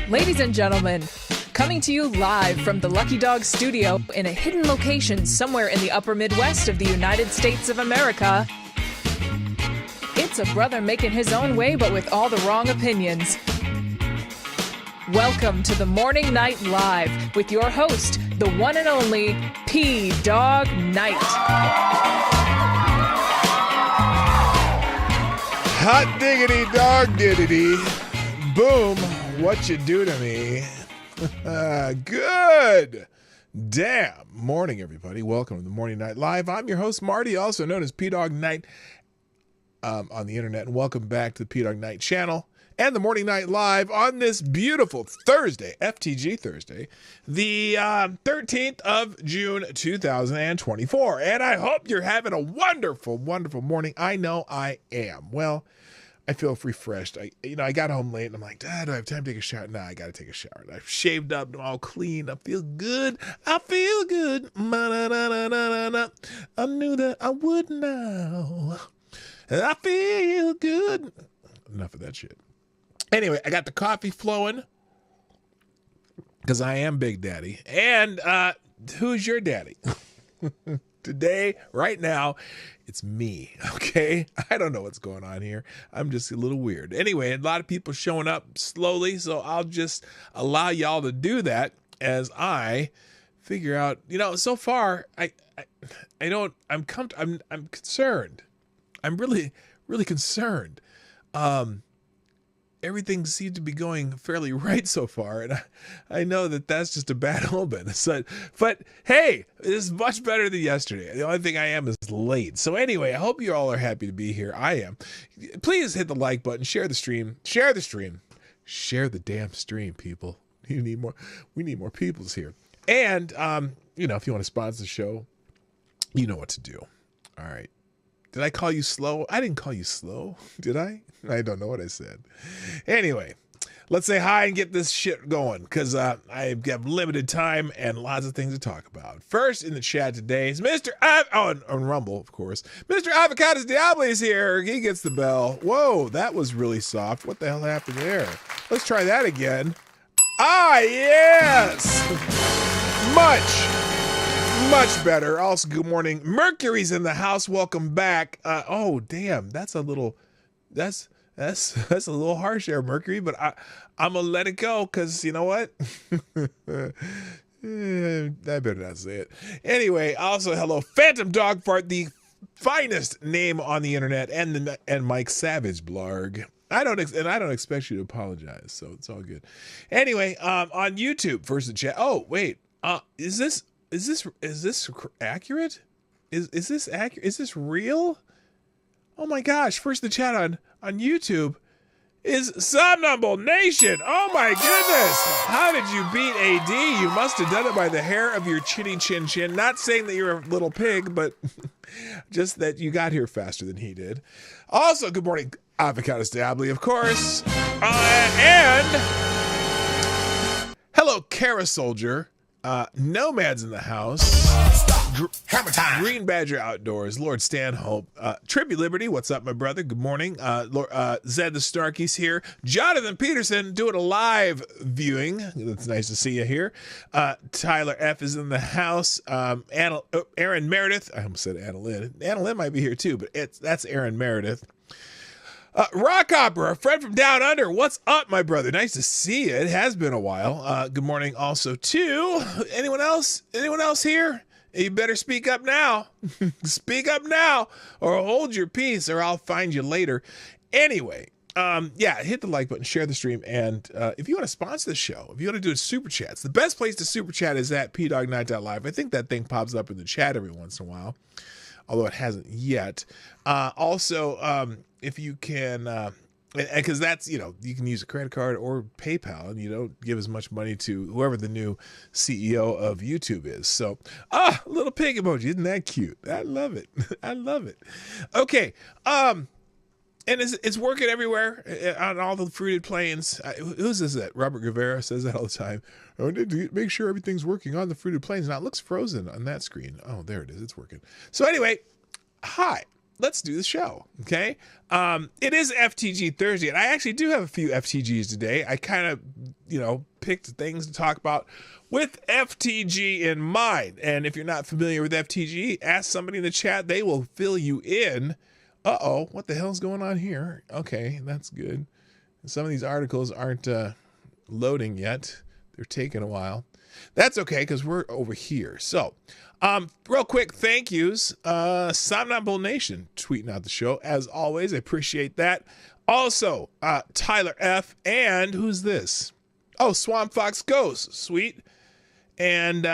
Ladies and gentlemen, coming to you live from the Lucky Dog studio in a hidden location somewhere in the upper Midwest of the United States of America, it's a brother making his own way but with all the wrong opinions. Welcome to the Morning Night Live with your host, the one and only Dawg Knight. Hot diggity dog diddity. Boom. What you do to me. Good. Damn. Morning, everybody. Welcome to the Morning Night Live. I'm your host, Marty, also known as Dawg Knight on the internet. And welcome back to the Dawg Knight Channel and the Morning Night Live on this beautiful Thursday, FTG Thursday, the 13th of June, 2024. And I hope you're having a wonderful, wonderful morning. I know I am. Well, I feel refreshed. I got home late and I'm like, Dad, do I have time to take a shower? Nah, I got to take a shower. And I've shaved up. I'm all clean. I feel good. I feel good. I knew that I would now. I feel good. Enough of that shit. Anyway, I got the coffee flowing because I am Big Daddy. And who's your daddy? Today, right now, it's me, okay? I don't know what's going on here. I'm just a little weird. Anyway, a lot of people showing up slowly, so I'll just allow y'all to do that as I figure out, so far, I'm concerned. I'm really, really concerned. Everything seems to be going fairly right so far, and I know that that's just a bad omen. But hey, this is much better than yesterday. The only thing I am is late. So anyway, I hope you all are happy to be here. I am. Please hit the like button, share the stream, share the damn stream, people. We need more peoples here. And if you want to sponsor the show, you know what to do. All right. Did I call you slow? I didn't call you slow, did I? I don't know what I said. Anyway, let's say hi and get this shit going because I have limited time and lots of things to talk about. First in the chat today is Mr. on Rumble, of course. Mr. Avocados Diablo is here. He gets the bell. Whoa, that was really soft. What the hell happened there? Let's try that again. Ah, yes! Much better. Also, good morning. Mercury's in the house. Welcome back. Oh, damn. That's a little harsh there, Mercury, but I'm gonna let it go because you know what? I better not say it. Anyway, also hello, Phantom Dog Fart, the finest name on the internet, and Mike Savage blog. I don't expect you to apologize, so it's all good. Anyway, on YouTube, first the chat. Oh, wait. Is this accurate? Is this accurate? Is this real? Oh my gosh! First the chat on YouTube. is Somnambule Nation. Oh my goodness. How did you beat AD? You must have done it by the hair of your chinny chin chin. Not saying that you're a little pig, but just that you got here faster than he did. Also, good morning, Avocado Stably, of course. And hello, Kara Soldier. Nomads in the house. Hammer time. Green Badger Outdoors, Lord Stanhope, Tribute Liberty, what's up, my brother? Good morning. Zed the Starkies here. Jonathan Peterson doing a live viewing. It's nice to see you here. Tyler F is in the house. Aaron Meredith. I almost said Anna Lynn. Anna Lynn might be here too, but that's Aaron Meredith. Rock Opera, a friend from down under. What's up, my brother? Nice to see you. It has been a while. Good morning also to anyone else? Anyone else here? You better speak up now. Speak up now or hold your peace or I'll find you later. Anyway, hit the like button, share the stream, and if you want to sponsor the show, if you want to do a super chats, the best place to super chat is at pdognight.live. I think that thing pops up in the chat every once in a while, although it hasn't yet. Also, if you can... because that's, you can use a credit card or PayPal and you don't give as much money to whoever the new CEO of YouTube is. So, little pig emoji. Isn't that cute? I love it. I love it. Okay. And it's working everywhere on all the fruited plains. Who's this that? Robert Guevara says that all the time. I need to make sure everything's working on the fruited plains. Now it looks frozen on that screen. Oh, there it is. It's working. So anyway, hi. Let's do the show, okay? It is FTG Thursday, and I actually do have a few FTGs today. I kind of, picked things to talk about with FTG in mind. And if you're not familiar with FTG, ask somebody in the chat. They will fill you in. Uh-oh, what the hell's going on here? Okay, that's good. Some of these articles aren't loading yet. They're taking a while. That's okay, because we're over here. So, real quick, thank yous. Somnambule Nation tweeting out the show. As always, I appreciate that. Also, Tyler F. And who's this? Oh, Swamp Fox Ghost. Sweet. And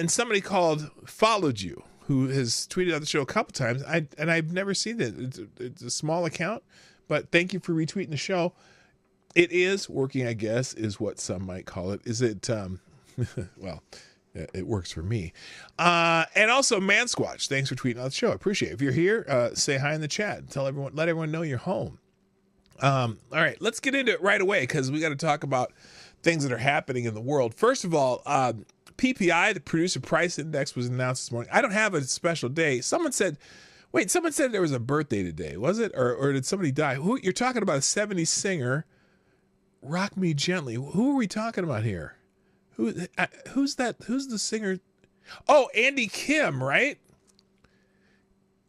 somebody called Followed You, who has tweeted out the show a couple times. I've never seen it. It's a small account, but thank you for retweeting the show. It is working, I guess, is what some might call it. Is it... well, it works for me. And also Mansquatch, thanks for tweeting out the show. I appreciate it. If you're here, say hi in the chat. Let everyone know you're home. All right, let's get into it right away because we got to talk about things that are happening in the world. First of all, PPI, the Producer Price Index, was announced this morning. I don't have a special day. Someone said there was a birthday today. Was it? Or did somebody die? Who you're talking about? A 70s singer, Rock Me Gently. Who are we talking about here? Who's that? Who's the singer? Oh, Andy Kim, right?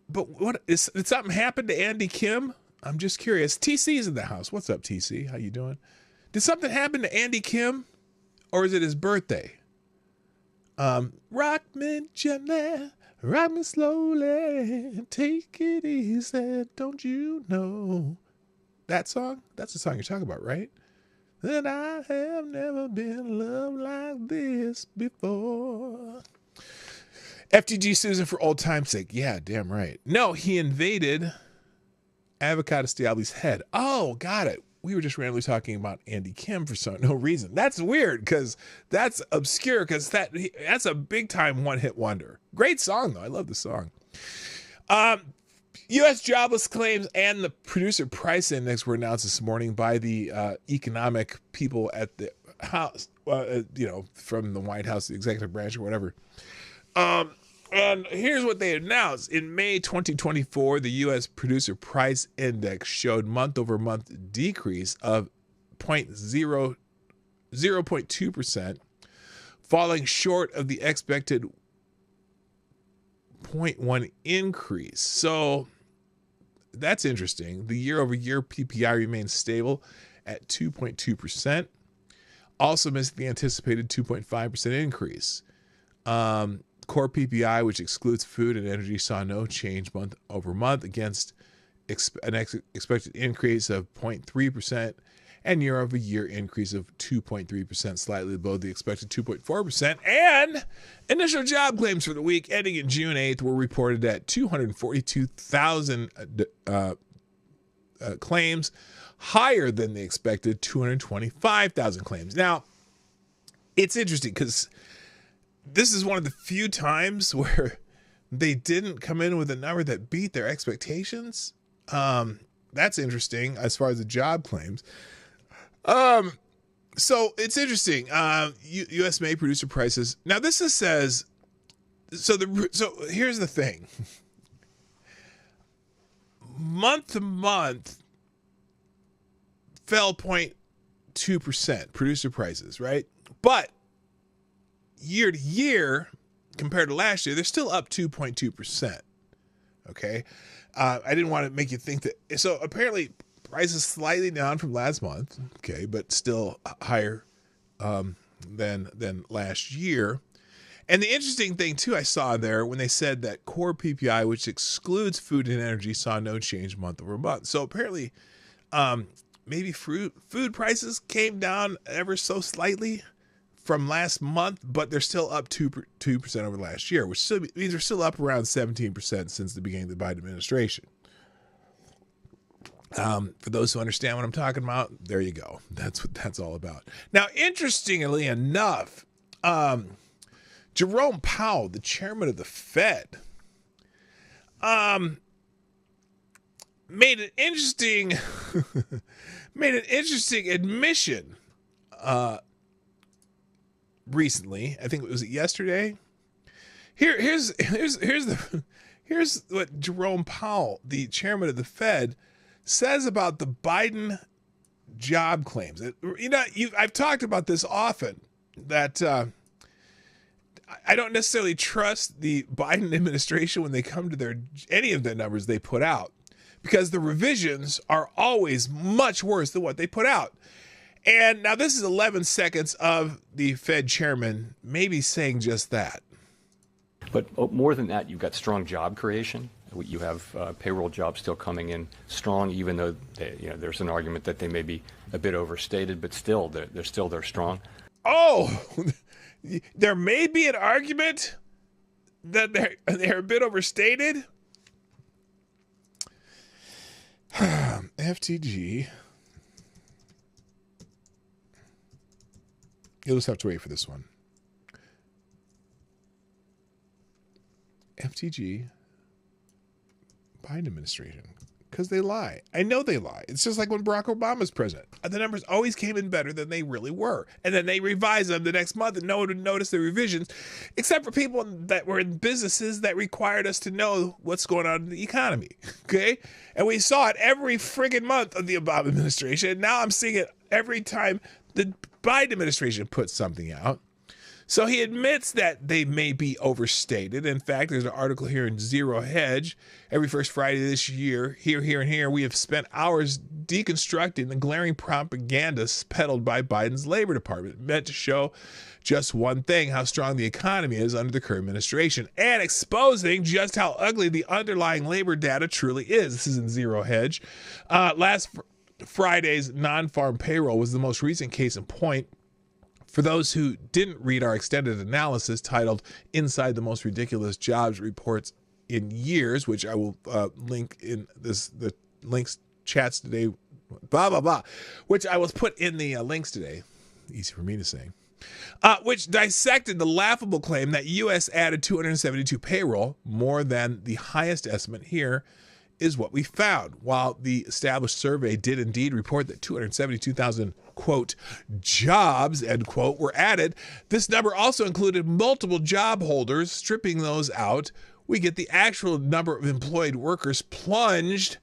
But did something happen to Andy Kim? I'm just curious. TC's in the house. What's up, TC? How you doing? Did something happen to Andy Kim? Or is it his birthday? Rock me gently, rock me slowly, take it easy, don't you know? That song? That's the song you're talking about, right? That I have never been loved like this before. FTG Susan for old time's sake. Yeah, damn right. No, he invaded Avocado Stiabli's head. Oh, got it. We were just randomly talking about Andy Kim for no reason. That's weird because that's obscure because that's a big time one-hit wonder. Great song, though. I love the song. U.S. jobless claims and the Producer Price Index were announced this morning by the economic people at the House, from the White House, the executive branch or whatever. And here's what they announced. In May 2024, the U.S. Producer Price Index showed month-over-month decrease of 0.2%, falling short of the expected 0.1 increase. So that's interesting. The year-over-year PPI remains stable at 2.2%. Also missed the anticipated 2.5% increase. Core PPI, which excludes food and energy, saw no change month over month against an expected increase of 0.3% and year-over-year increase of 2.3%, slightly below the expected 2.4%. And initial job claims for the week ending in June 8th were reported at 242,000 claims, higher than the expected 225,000 claims. Now, it's interesting because this is one of the few times where they didn't come in with a number that beat their expectations. That's interesting as far as the job claims. So it's interesting. U.S. made producer prices. Now this says, so here's the thing. Month to month fell 0.2% producer prices, right? But year to year, compared to last year, they're still up 2.2%. Okay. I didn't want to make you think that. So apparently prices slightly down from last month. Okay. But still higher, than last year. And the interesting thing too, I saw there when they said that core PPI, which excludes food and energy, saw no change month over month. So apparently, maybe food prices came down ever so slightly from last month, but they're still up 2% over last year, which still means they're still up around 17% since the beginning of the Biden administration. For those who understand what I'm talking about, there you go. That's what that's all about. Now, interestingly enough, Jerome Powell, the chairman of the Fed, made an interesting admission recently. I think it was yesterday. Here's what Jerome Powell, the chairman of the Fed, says about the Biden job claims. I've talked about this often, that I don't necessarily trust the Biden administration when they come to any of the numbers they put out, because the revisions are always much worse than what they put out. And now this is 11 seconds of the Fed chairman maybe saying just that. But more than that, you've got strong job creation. You have payroll jobs still coming in strong, even though there's an argument that they may be a bit overstated, but still they're strong. Oh, there may be an argument that they're a bit overstated. FTG. You'll just have to wait for this one. FTG, Biden administration, because they lie. I know they lie. It's just like when Barack Obama's president. The numbers always came in better than they really were. And then they revised them the next month and no one would notice the revisions, except for people that were in businesses that required us to know what's going on in the economy. Okay? And we saw it every friggin' month of the Obama administration. And now I'm seeing it every time the Biden administration puts something out. So he admits that they may be overstated. In fact, there's an article here in Zero Hedge. Every first Friday this year, here, we have spent hours deconstructing the glaring propaganda peddled by Biden's Labor Department, meant to show just one thing: how strong the economy is under the current administration, and exposing just how ugly the underlying labor data truly is. This is in Zero Hedge. Last Friday's non-farm payroll was the most recent case in point. For those who didn't read our extended analysis titled "Inside the Most Ridiculous Jobs Reports in Years," which I will link in the links chats today, which I will put in the links today. Easy for me to say. Which dissected the laughable claim that U.S. added 272 payroll, more than the highest estimate here, is what we found. While the established survey did indeed report that 272,000, quote, jobs, end quote, were added, this number also included multiple job holders. Stripping those out, we get the actual number of employed workers plunged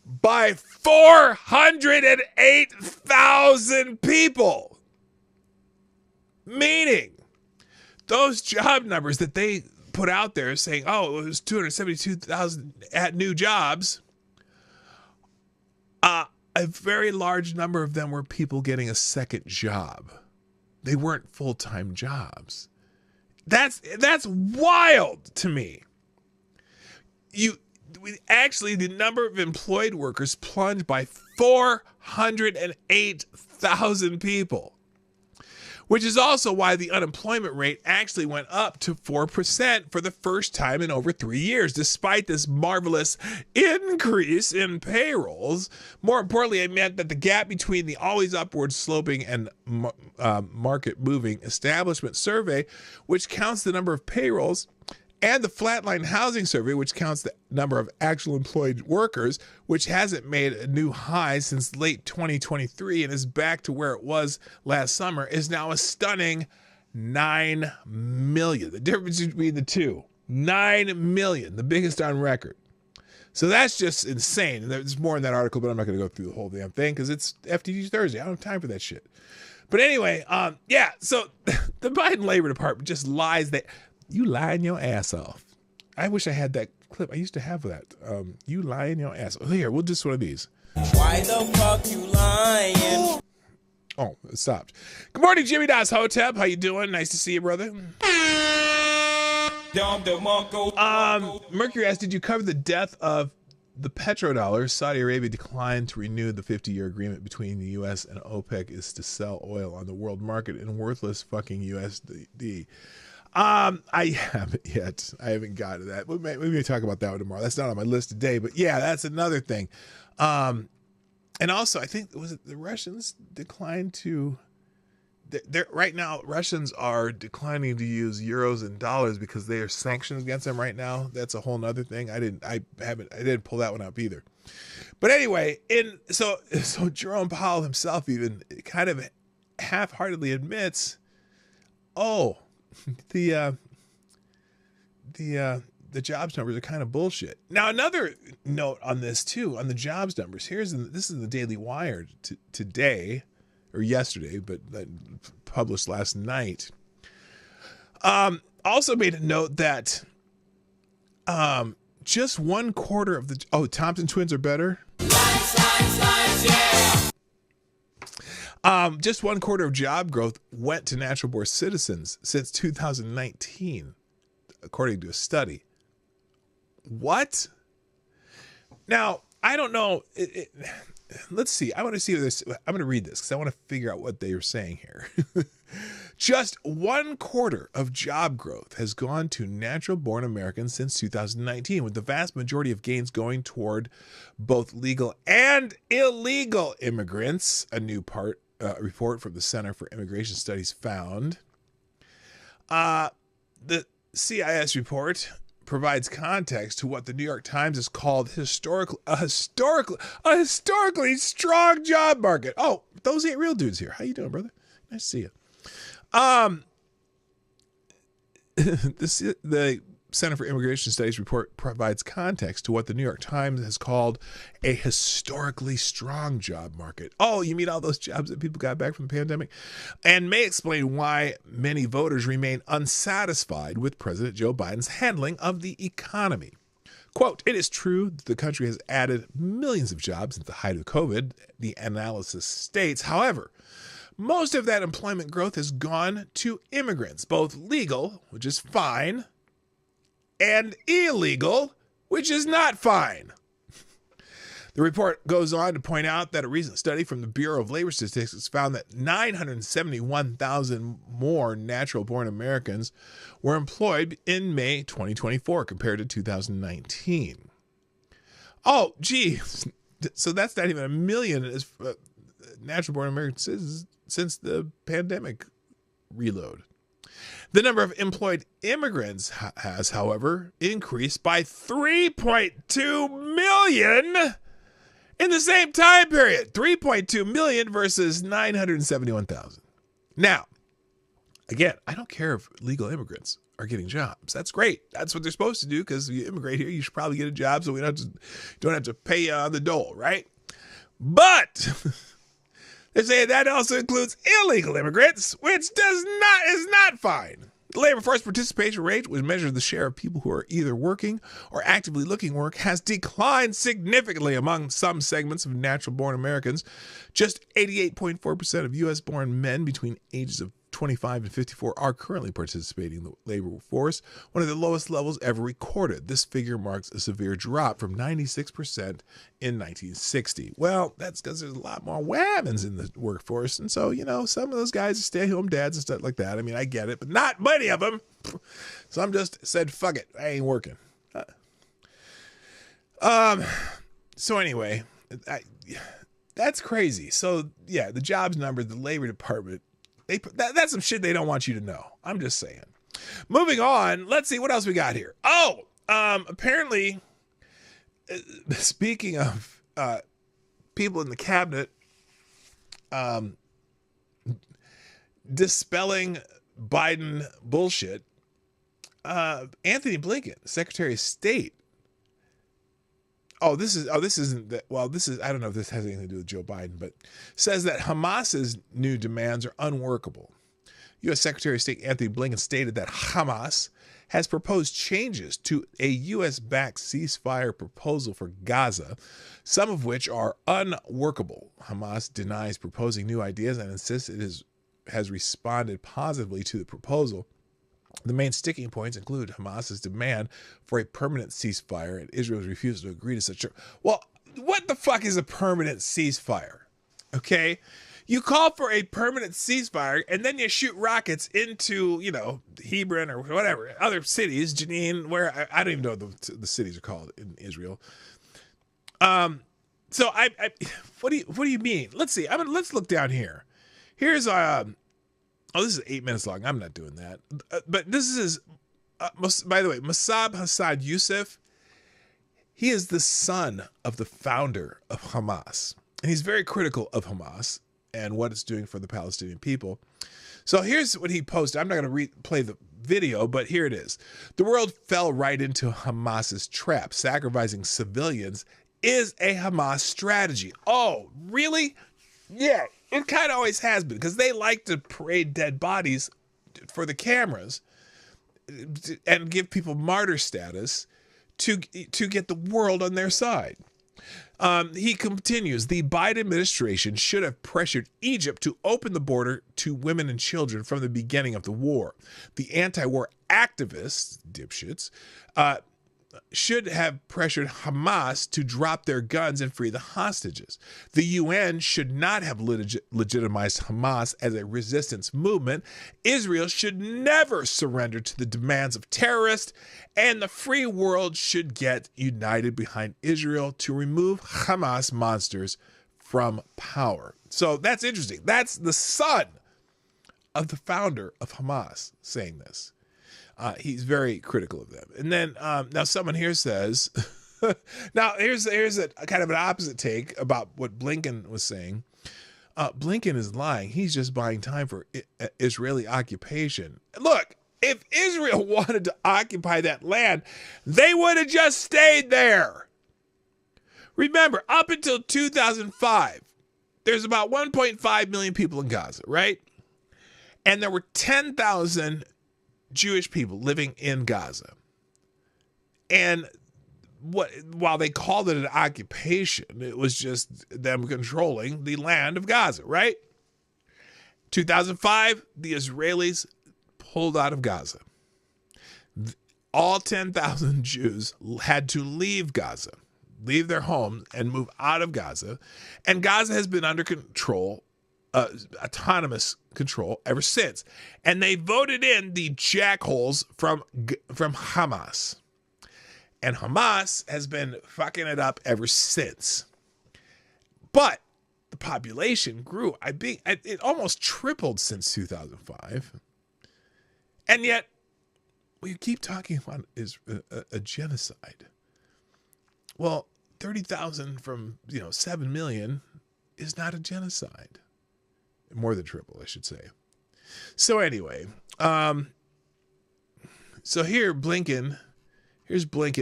by 408,000 people. Meaning, those job numbers that they put out there saying, oh, it was 272,000 new jobs, a very large number of them were people getting a second job. They weren't full-time jobs. That's wild to me. The number of employed workers plunged by 408,000 people. which is also why the unemployment rate actually went up to 4% for the first time in over 3 years, despite this marvelous increase in payrolls. More importantly, it meant that the gap between the always upward sloping and market moving establishment survey, which counts the number of payrolls, and the flatline housing survey, which counts the number of actual employed workers, which hasn't made a new high since late 2023 and is back to where it was last summer, is now a stunning 9 million. The difference between the two, 9 million, the biggest on record. So that's just insane. There's more in that article, but I'm not going to go through the whole damn thing because it's FTG Thursday. I don't have time for that shit. But anyway, so the Biden Labor Department just lies. You lying your ass off. I wish I had that clip. I used to have that. You lying your ass off. Here, we'll just one of these. Why the fuck you lying? Oh, it stopped. Good morning, Jimmy Das Hotep. How you doing? Nice to see you, brother. Mercury asked, did you cover the death of the petrodollar? Saudi Arabia declined to renew the 50-year agreement between the U.S. and OPEC is to sell oil on the world market in worthless fucking USD. I haven't yet. I haven't gotten to that. We may talk about that one tomorrow. That's not on my list today, but yeah, that's another thing. And also, I think the Russians declined to. Right now, Russians are declining to use euros and dollars because there are sanctions against them right now. That's a whole nother thing. I didn't pull that one up either. But anyway, so Jerome Powell himself even kind of half-heartedly admits, the jobs numbers are kind of bullshit. Now, another note on this too, on the jobs numbers. This is the Daily Wire today or yesterday, but published last night. Also made a note that just 1/4 of the Thompson twins are better. Just 1/4 of job growth went to natural born citizens since 2019, according to a study. What? Now, I don't know. Let's see. I want to see this. I'm going to read this because I want to figure out what they are saying here. Just 1/4 of job growth has gone to natural born Americans since 2019, with the vast majority of gains going toward both legal and illegal immigrants. A new report from the Center for Immigration Studies found. The CIS report provides context to what the New York Times has called a historically strong job market. Oh, those ain't real dudes here. How you doing, brother? Nice to see you. The Center for Immigration Studies report provides context to what the New York Times has called a historically strong job market. Oh, you mean all those jobs that people got back from the pandemic? And may explain why many voters remain unsatisfied with President Joe Biden's handling of the economy. Quote, it is true that the country has added millions of jobs at the height of COVID, the analysis states. However, most of that employment growth has gone to immigrants, both legal, which is fine, and illegal, which is not fine. The report goes on to point out that a recent study from the Bureau of Labor Statistics found that 971,000 more natural-born Americans were employed in May 2024 compared to 2019. Oh, gee, so that's not even a million as natural-born American citizens since the pandemic reload. The number of employed immigrants has, however, increased by 3.2 million in the same time period. 3.2 million versus 971,000. Now, again, I don't care if legal immigrants are getting jobs. That's great. That's what they're supposed to do because if you immigrate here, you should probably get a job so we don't have to pay you on the dole, right? But they're saying that also includes illegal immigrants, which is not fine. The labor force participation rate, which measures the share of people who are either working or actively looking for work, has declined significantly among some segments of natural-born Americans. Just 88.4% of U.S.-born men between ages of 25 and 54 are currently participating in the labor force, one of the lowest levels ever recorded. This figure marks a severe drop from 96% in 1960. Well, that's because there's a lot more women's in the workforce. And so, some of those guys are stay-at-home dads and stuff like that. I mean, I get it, but not many of them. Some just said, fuck it, I ain't working. So anyway, that's crazy. So yeah, the jobs number, the Labor Department, that's some shit they don't want you to know. I'm just saying. Moving on, let's see what else we got here. Apparently, speaking of people in the cabinet dispelling Biden bullshit, Anthony Blinken, Secretary of State. I don't know if this has anything to do with Joe Biden, but says that Hamas's new demands are unworkable. U.S. Secretary of State Anthony Blinken stated that Hamas has proposed changes to a U.S.-backed ceasefire proposal for Gaza, some of which are unworkable. Hamas denies proposing new ideas and insists it has responded positively to the proposal. The main sticking points include Hamas's demand for a permanent ceasefire and Israel's refusal to agree to such a... Well, what the fuck is a permanent ceasefire? Okay? You call for a permanent ceasefire and then you shoot rockets into, Hebron or whatever, other cities, Jenin, where I don't even know what the cities are called in Israel. So what do you mean? Let's see. Let's look down here. Here's this is 8 minutes long. I'm not doing that. But this is, by the way, Mossab Hassad Youssef. He is the son of the founder of Hamas. And he's very critical of Hamas and what it's doing for the Palestinian people. So here's what he posted. I'm not going to play the video, but here it is. The world fell right into Hamas's trap. Sacrificing civilians is a Hamas strategy. Oh, really? Yeah. It kind of always has been, because they like to parade dead bodies for the cameras and give people martyr status to get the world on their side. He continues, the Biden administration should have pressured Egypt to open the border to women and children from the beginning of the war. The anti-war activists, dipshits, should have pressured Hamas to drop their guns and free the hostages. The UN should not have legitimized Hamas as a resistance movement. Israel should never surrender to the demands of terrorists, and the free world should get united behind Israel to remove Hamas monsters from power. So that's interesting. That's the son of the founder of Hamas saying this. He's very critical of them. And then now someone here says, now here's a kind of an opposite take about what Blinken was saying. Blinken is lying. He's just buying time for Israeli occupation. Look, if Israel wanted to occupy that land, they would have just stayed there. Remember, up until 2005, there's about 1.5 million people in Gaza, right? And there were 10,000 Jewish people living in Gaza. And while they called it an occupation, it was just them controlling the land of Gaza, right? 2005, the Israelis pulled out of Gaza. All 10,000 Jews had to leave Gaza, leave their homes and move out of Gaza. And Gaza has been under control, autonomous control ever since. And they voted in the jackholes from Hamas. And Hamas has been fucking it up ever since. But the population grew. It almost tripled since 2005. And yet, we keep talking about is a genocide. Well, 30,000 from 7 million is not a genocide. More than triple, I should say. So anyway, so here's Blinken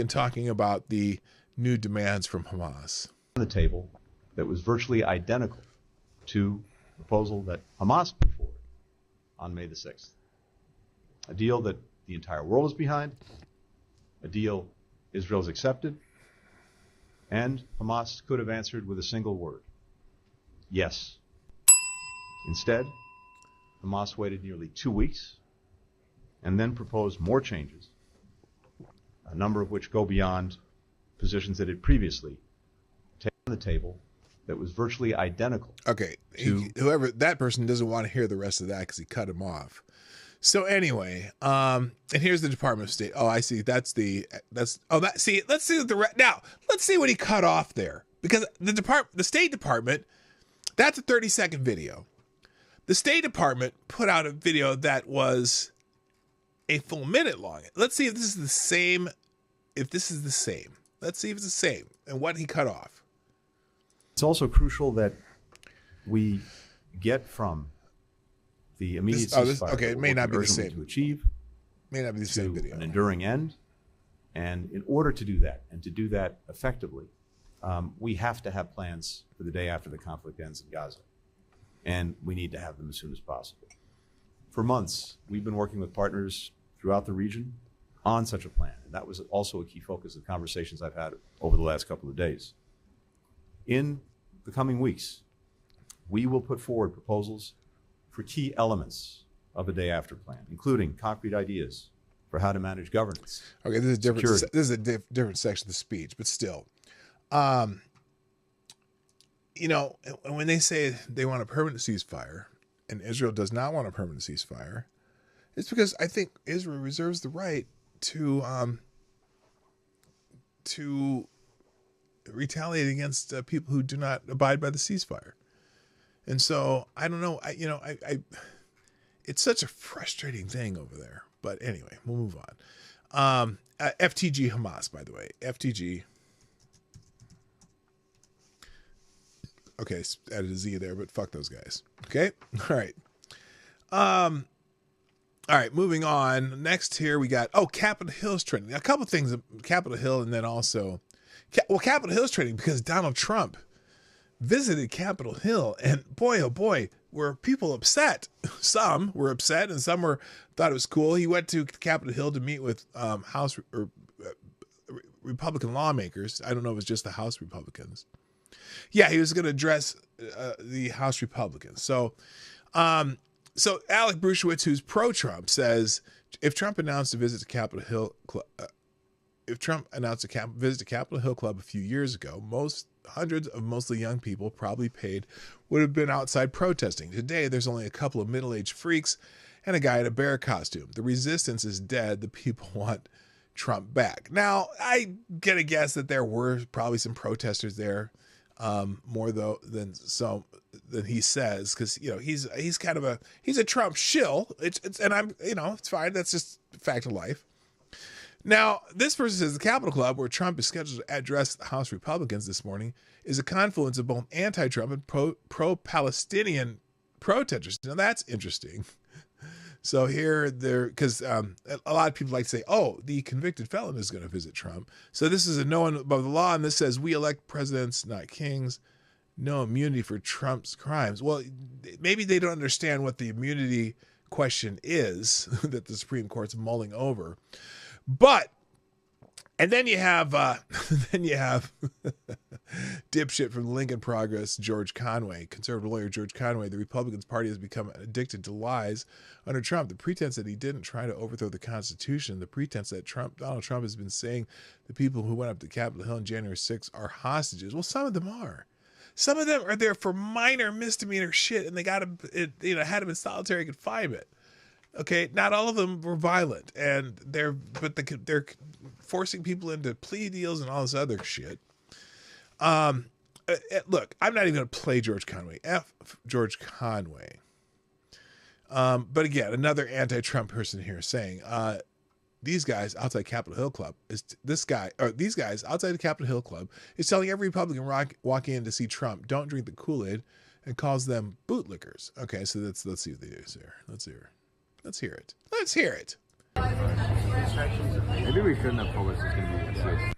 talking about the new demands from Hamas. On the table that was virtually identical to the proposal that Hamas put forward on May the 6th. A deal that the entire world is behind, a deal Israel's accepted, and Hamas could have answered with a single word: yes. Instead, Hamas waited nearly 2 weeks and then proposed more changes, a number of which go beyond positions that had previously taken on the table that was virtually identical. Okay, to whoever that person doesn't want to hear the rest of that because he cut him off. So anyway, and here's the Department of State. Oh, I see. Let's see what now. Let's see what he cut off there, because the State Department, that's a 30-second video. The State Department put out a video that was a full minute long. Let's see if this is the same. Let's see if it's the same and what he cut off. It's also crucial that we get from the immediate ceasefire okay, it may not be the same to achieve, may not be the same video, an enduring end. And in order to do that, and to do that effectively, we have to have plans for the day after the conflict ends in Gaza. And we need to have them as soon as possible. For months, we've been working with partners throughout the region on such a plan. And that was also a key focus of conversations I've had over the last couple of days. In the coming weeks, we will put forward proposals for key elements of a day after plan, including concrete ideas for how to manage governance. Okay, this is different. security. This is a different section of the speech, but still, you know, when they say they want a permanent ceasefire and Israel does not want a permanent ceasefire, it's because I think Israel reserves the right to retaliate against people who do not abide by the ceasefire. And so I don't know. It's such a frustrating thing over there. But anyway, we'll move on. FTG Hamas, by the way. FTG. Okay, added a Z there, but fuck those guys. Okay, all right. All right, moving on. Next here we got Capitol Hill's trending. A couple things, Capitol Hill, and then also, Capitol Hill's trending because Donald Trump visited Capitol Hill, and boy, oh boy, were people upset. Some were upset, and some thought it was cool. He went to Capitol Hill to meet with House or Republican lawmakers. I don't know if it was just the House Republicans. Yeah, he was going to address the House Republicans. So Alec Brushewitz, who's pro-Trump, says if Trump announced a visit to Capitol Hill, visit to Capitol Hill Club a few years ago, hundreds of mostly young people, probably paid, would have been outside protesting. Today, there's only a couple of middle-aged freaks and a guy in a bear costume. The resistance is dead. The people want Trump back. Now, I get a guess that there were probably some protesters there, more though than he says, because he's kind of he's a Trump shill. It's fine. That's just a fact of life. Now, this person says the Capitol Club, where Trump is scheduled to address the House Republicans this morning, is a confluence of both anti-Trump and pro-Palestinian protesters. Now, that's interesting. So because a lot of people like to say, the convicted felon is going to visit Trump. So this is a no one above the law, and this says we elect presidents, not kings. No immunity for Trump's crimes. Well, maybe they don't understand what the immunity question is that the Supreme Court's mulling over. But, and then you have dipshit from Lincoln Progress, George Conway, conservative lawyer George Conway. The Republicans Party has become addicted to lies under Trump. The pretense that he didn't try to overthrow the Constitution, the pretense that Donald Trump has been saying the people who went up to Capitol Hill on January 6th are hostages. Well, some of them are. Some of them are there for minor misdemeanor shit, and they had them in solitary confinement. Okay, not all of them were violent, and they're forcing people into plea deals and all this other shit. Look, I'm not even going to play George Conway. F George Conway. But again, another anti-Trump person here saying, these guys outside Capitol Hill Club these guys outside the Capitol Hill Club is telling every Republican walking in to see Trump, don't drink the Kool-Aid, and calls them bootlickers. Okay, so let's see what they do here. Let's hear it. Maybe we shouldn't have told us it's going to be serious.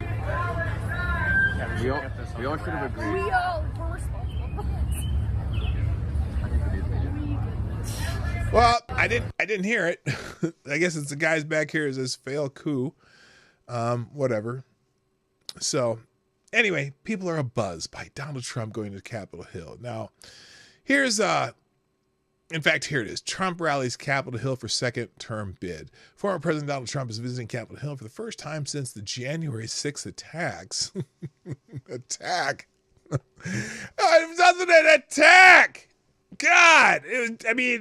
We all should have agreed. We all were responsible for this. Well, I didn't hear it. I guess it's the guys back here as this fail coup. Whatever. So anyway, people are abuzz by Donald Trump going to Capitol Hill. Now, here's In fact, here it is. Trump rallies Capitol Hill for second term bid. Former President Donald Trump is visiting Capitol Hill for the first time since the January 6th attacks. Attack? It wasn't an attack! God!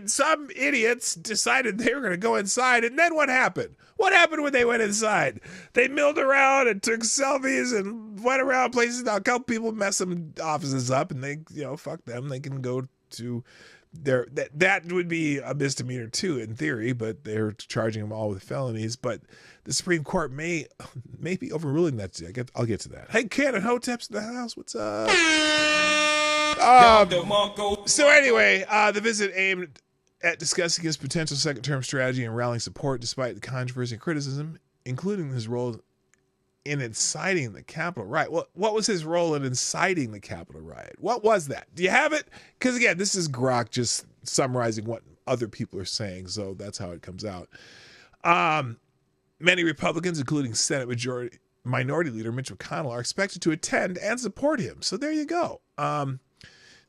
Some idiots decided they were going to go inside, and then what happened? What happened when they went inside? They milled around and took selfies and went around places. Now, a couple people messed some offices up, and they, fuck them. They can go to their... That would be a misdemeanor, too, in theory, but they're charging them all with felonies. But the Supreme Court may be overruling that. I'll get to that. Hey, Ken and Hotep's in the house. What's up? So anyway, the visit aimed at discussing his potential second-term strategy and rallying support despite the controversy and criticism, including his role in inciting the Capitol riot. What was his role in inciting the Capitol riot? What was that? Do you have it? Because, again, this is Grok just summarizing what other people are saying, so that's how it comes out. Many Republicans, including Senate Minority Leader Mitch McConnell, are expected to attend and support him. So there you go.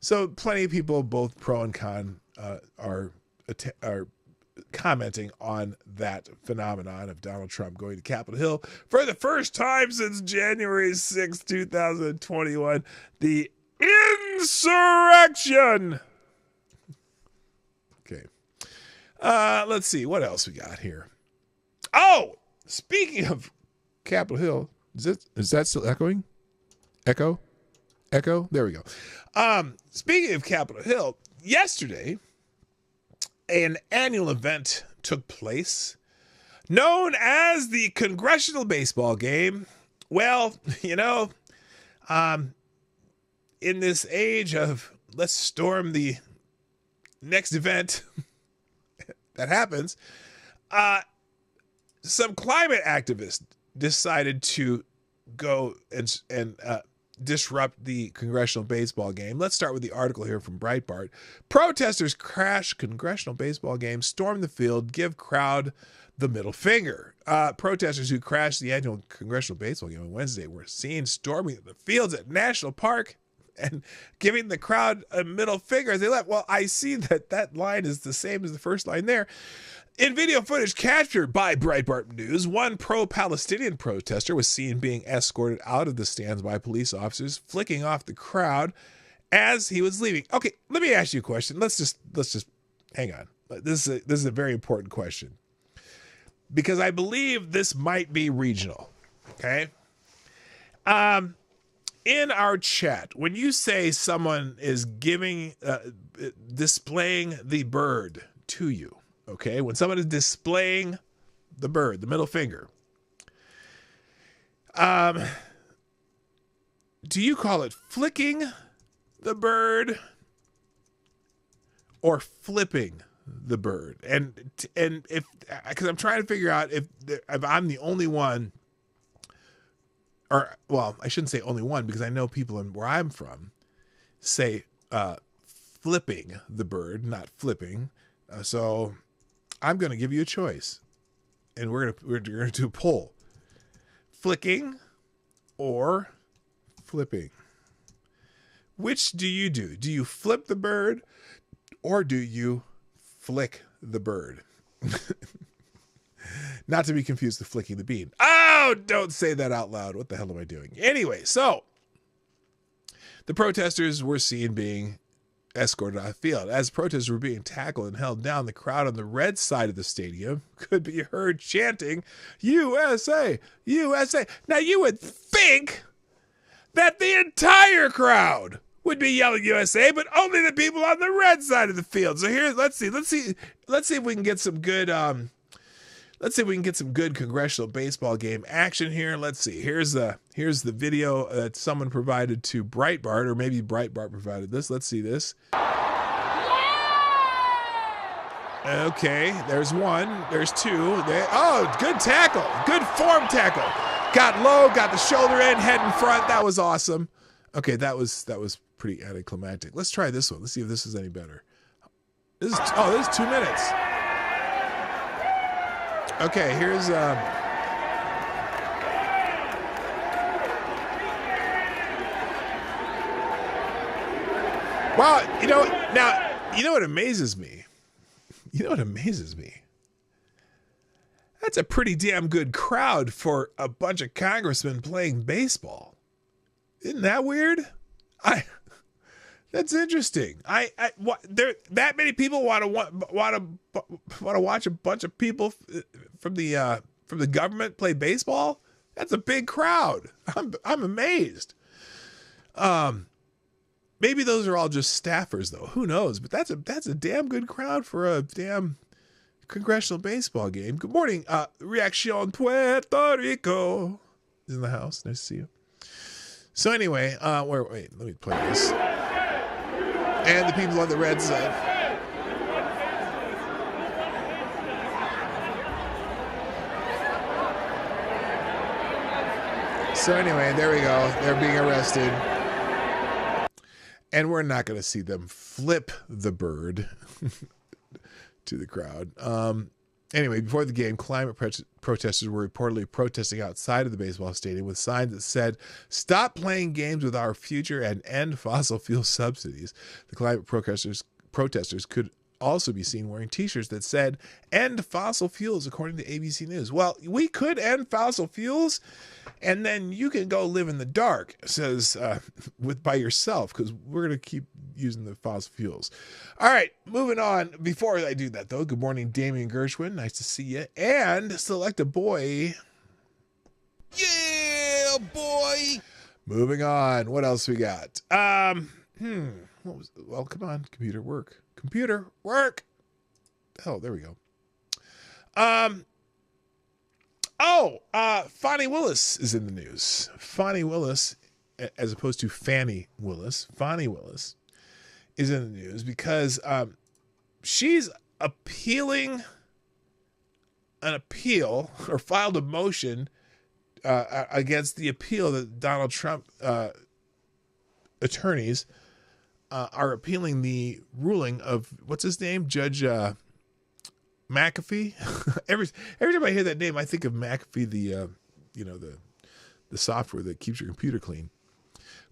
So plenty of people, both pro and con, are commenting on that phenomenon of Donald Trump going to Capitol Hill for the first time since January 6, 2021. The insurrection. Okay. Let's see. What else we got here? Oh, speaking of Capitol Hill, is that still echoing? Echo? There we go. Speaking of Capitol Hill, yesterday, an annual event took place known as the Congressional Baseball Game. Well, in this age of let's storm the next event that happens, some climate activists decided to go and disrupt the Congressional Baseball Game. Let's start with the article here from Breitbart. Protesters crash Congressional Baseball Game, storm the field, give crowd the middle finger. Protesters who crashed the annual Congressional Baseball Game on Wednesday were seen storming the fields at National Park and giving the crowd a middle finger as they left. Well, I see that line is the same as the first line there. In video footage captured by Breitbart News, one pro-Palestinian protester was seen being escorted out of the stands by police officers, flicking off the crowd as he was leaving. Okay, let me ask you a question. Let's just hang on. This is a very important question because I believe this might be regional. Okay. In our chat, when you say someone is displaying the bird to you. Okay, when someone is displaying the bird, the middle finger, do you call it flicking the bird or flipping the bird? And if, because I'm trying to figure out if I'm the only one, or well, I shouldn't say only one because I know people where I'm from say flipping the bird, not flipping. So I'm going to give you a choice, and we're going to do a poll: flicking or flipping. Which do you do? Do you flip the bird, or do you flick the bird? Not to be confused with flicking the bean. Oh, don't say that out loud. What the hell am I doing? Anyway, so the protesters were seen being escorted off the field. As protesters were being tackled and held down, the crowd on the red side of the stadium could be heard chanting, USA, USA. Now, you would think that the entire crowd would be yelling USA, but only the people on the red side of the field. So here, let's see if we can get some good, Congressional Baseball Game action here. Let's see. Here's the video that someone provided to Breitbart, or maybe Breitbart provided this. Let's see this. Okay, there's one. There's two. Good tackle. Good form tackle. Got low, got the shoulder in, head in front. That was awesome. Okay, that was pretty anticlimactic. Let's try this one. Let's see if this is any better. This is 2 minutes. Okay, here's well, you know what amazes me You know what amazes me? That's a pretty damn good crowd for a bunch of congressmen playing baseball. Isn't that weird? That's interesting. There that many people want to watch a bunch of people from the government play baseball. That's a big crowd. I'm amazed. Maybe those are all just staffers though. Who knows? But that's a damn good crowd for a damn congressional baseball game. Good morning, Reaction Puerto Rico is in the house. Nice to see you. So anyway, wait, let me play this. And the people on the red side. So anyway, there we go. They're being arrested. And we're not going to see them flip the bird to the crowd. Anyway, before the game, climate protesters were reportedly protesting outside of the baseball stadium with signs that said, "Stop playing games with our future and end fossil fuel subsidies." The climate protesters could also be seen wearing t-shirts that said, "End fossil fuels," according to ABC News. Well, we could end fossil fuels, and then you can go live in the dark, says by yourself, because we're going to keep using the fossil fuels. All right, moving on. Before I do that, though, good morning, Damian Gershwin. Nice to see you. And select a boy. Yeah, boy. Moving on. What else we got? What was? Well, come on, computer work. Computer work. Oh, there we go. Fonnie Willis is in the news. Fonnie Willis, as opposed to Fannie Willis. Fonnie Willis is in the news because she's appealing an appeal, or filed a motion against the appeal that Donald Trump attorneys are appealing the ruling of, what's his name? Judge McAfee. Every time I hear that name, I think of McAfee, the software that keeps your computer clean.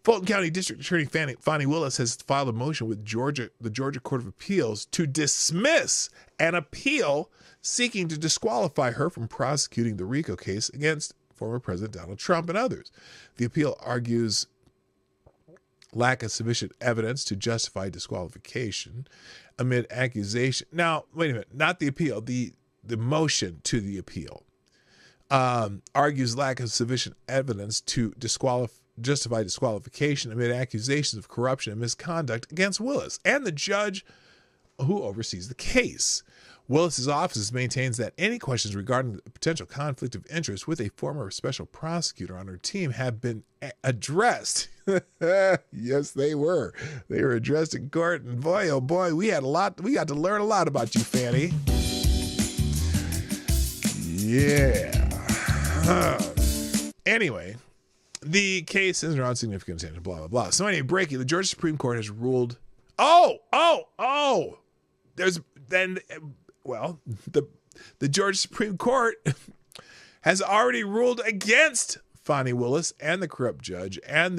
Fulton County District Attorney Fonnie Willis has filed a motion with the Georgia Court of Appeals to dismiss an appeal seeking to disqualify her from prosecuting the RICO case against former President Donald Trump and others. The appeal argues lack of sufficient evidence to justify disqualification amid accusation. Now, wait a minute, not the appeal, the motion to the appeal argues lack of sufficient evidence to justify disqualification amid accusations of corruption and misconduct against Willis and the judge who oversees the case. Willis's office maintains that any questions regarding the potential conflict of interest with a former special prosecutor on her team have been addressed. Yes, they were. They were addressed in court, and boy, oh boy, we got to learn a lot about you, Fannie. Yeah. Anyway, the case is not significant, blah, blah, blah. So anyway, breaking, the Georgia Supreme Court has ruled, the Georgia Supreme Court has already ruled against Fonnie Willis and the corrupt judge and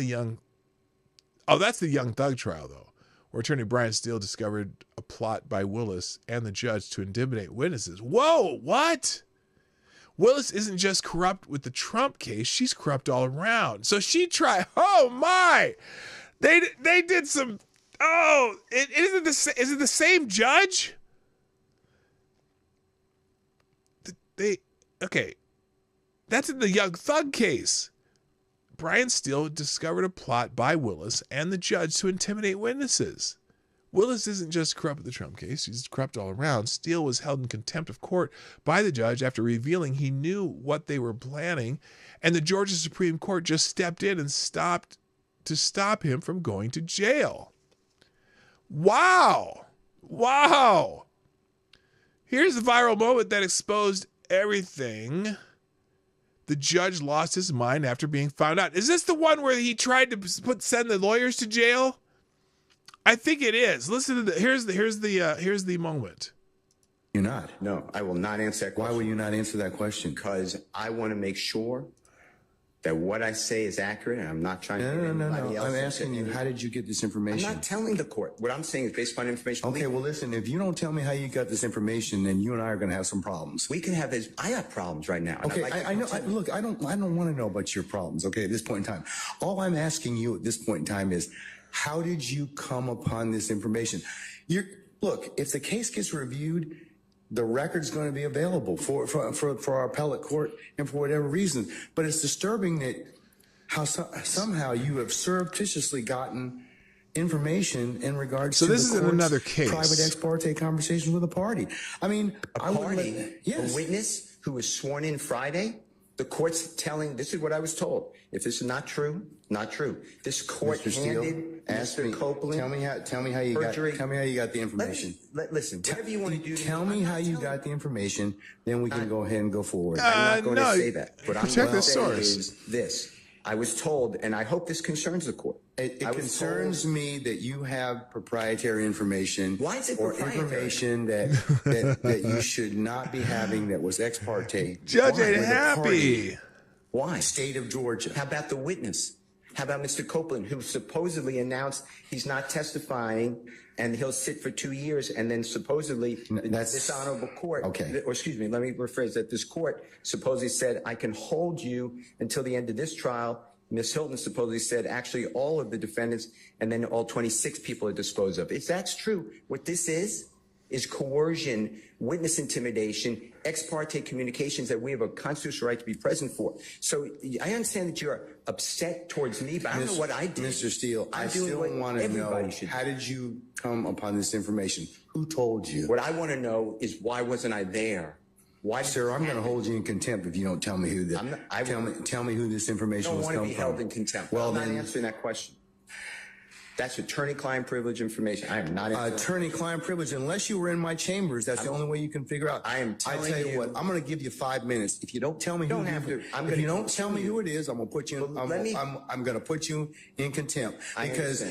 that's the Young Thug trial, though, where attorney Brian Steele discovered a plot by Willis and the judge to intimidate witnesses. Whoa, what? Willis isn't just corrupt with the Trump case, she's corrupt all around. So she tried, oh my, they did some, is it the same judge? That's in the Young Thug case. Brian Steele discovered a plot by Willis and the judge to intimidate witnesses. Willis isn't just corrupt with the Trump case, he's corrupt all around. Steele was held in contempt of court by the judge after revealing he knew what they were planning, and the Georgia Supreme Court just stepped in and stopped him from going to jail. Wow. Here's the viral moment that exposed everything. The judge lost his mind after being found out. Is this the one where he tried to send the lawyers to jail? I think it is. Listen to here's the moment. You're not. No, I will not answer that question. Why will you not answer that question? Because I want to make sure that what I say is accurate, and I'm not trying to get anybody else. I'm asking you, how did you get this information? I'm not telling the court. What I'm saying is based upon information. Okay, well, listen, if you don't tell me how you got this information, then you and I are going to have some problems. We can have this. I have problems right now. Okay, I know. Look, I don't want to know about your problems. Okay, at this point in time, all I'm asking you at this point in time is, how did you come upon this information? Look, if the case gets reviewed, the record's going to be available for our appellate court and for whatever reason. But it's disturbing that somehow you have surreptitiously gotten information in regards to this is another case. Private ex parte conversations with a party. I mean, a witness who was sworn in Friday. The court's telling, this is what I was told. If this is not true, not true. This court handed Mr. Copeland. Tell me how you got the information. Listen, whatever you want to do. Tell me how you got the information, then we can go ahead and go forward. I'm not going to say that. What I'm Protect going the to say source. is this. I was told, and I hope this concerns the court. It concerns me that you have proprietary information. Why is it or proprietary? Information that you should not be having, that was ex parte. Judge ain't happy. Why? State of Georgia. How about the witness? How about Mr. Copeland, who supposedly announced he's not testifying and he'll sit for 2 years, and then supposedly this honorable court, or excuse me, let me rephrase that. This court supposedly said, I can hold you until the end of this trial. Ms. Hilton supposedly said, actually, all of the defendants and then all 26 people are disposed of. If that's true, what this is coercion, witness intimidation, ex parte communications that we have a constitutional right to be present for. So I understand that you're upset towards me, but I don't know what I did. Mr. Steele, I still want to know, how did you come upon this information? Who told you? What I want to know is, why wasn't I there? Why, sir, I'm going to hold you in contempt if you don't tell me who tell me who this information was coming from. I don't want to be held in contempt. Well, I'm not answering that question. That's attorney-client privilege information. I am not attorney-client privilege. Unless you were in my chambers, that's the only way you can figure out. I am telling I tell you what, I'm going to give you 5 minutes. If you don't tell me if you don't tell me who it is, I'm going to put you. I'm going to put you in contempt because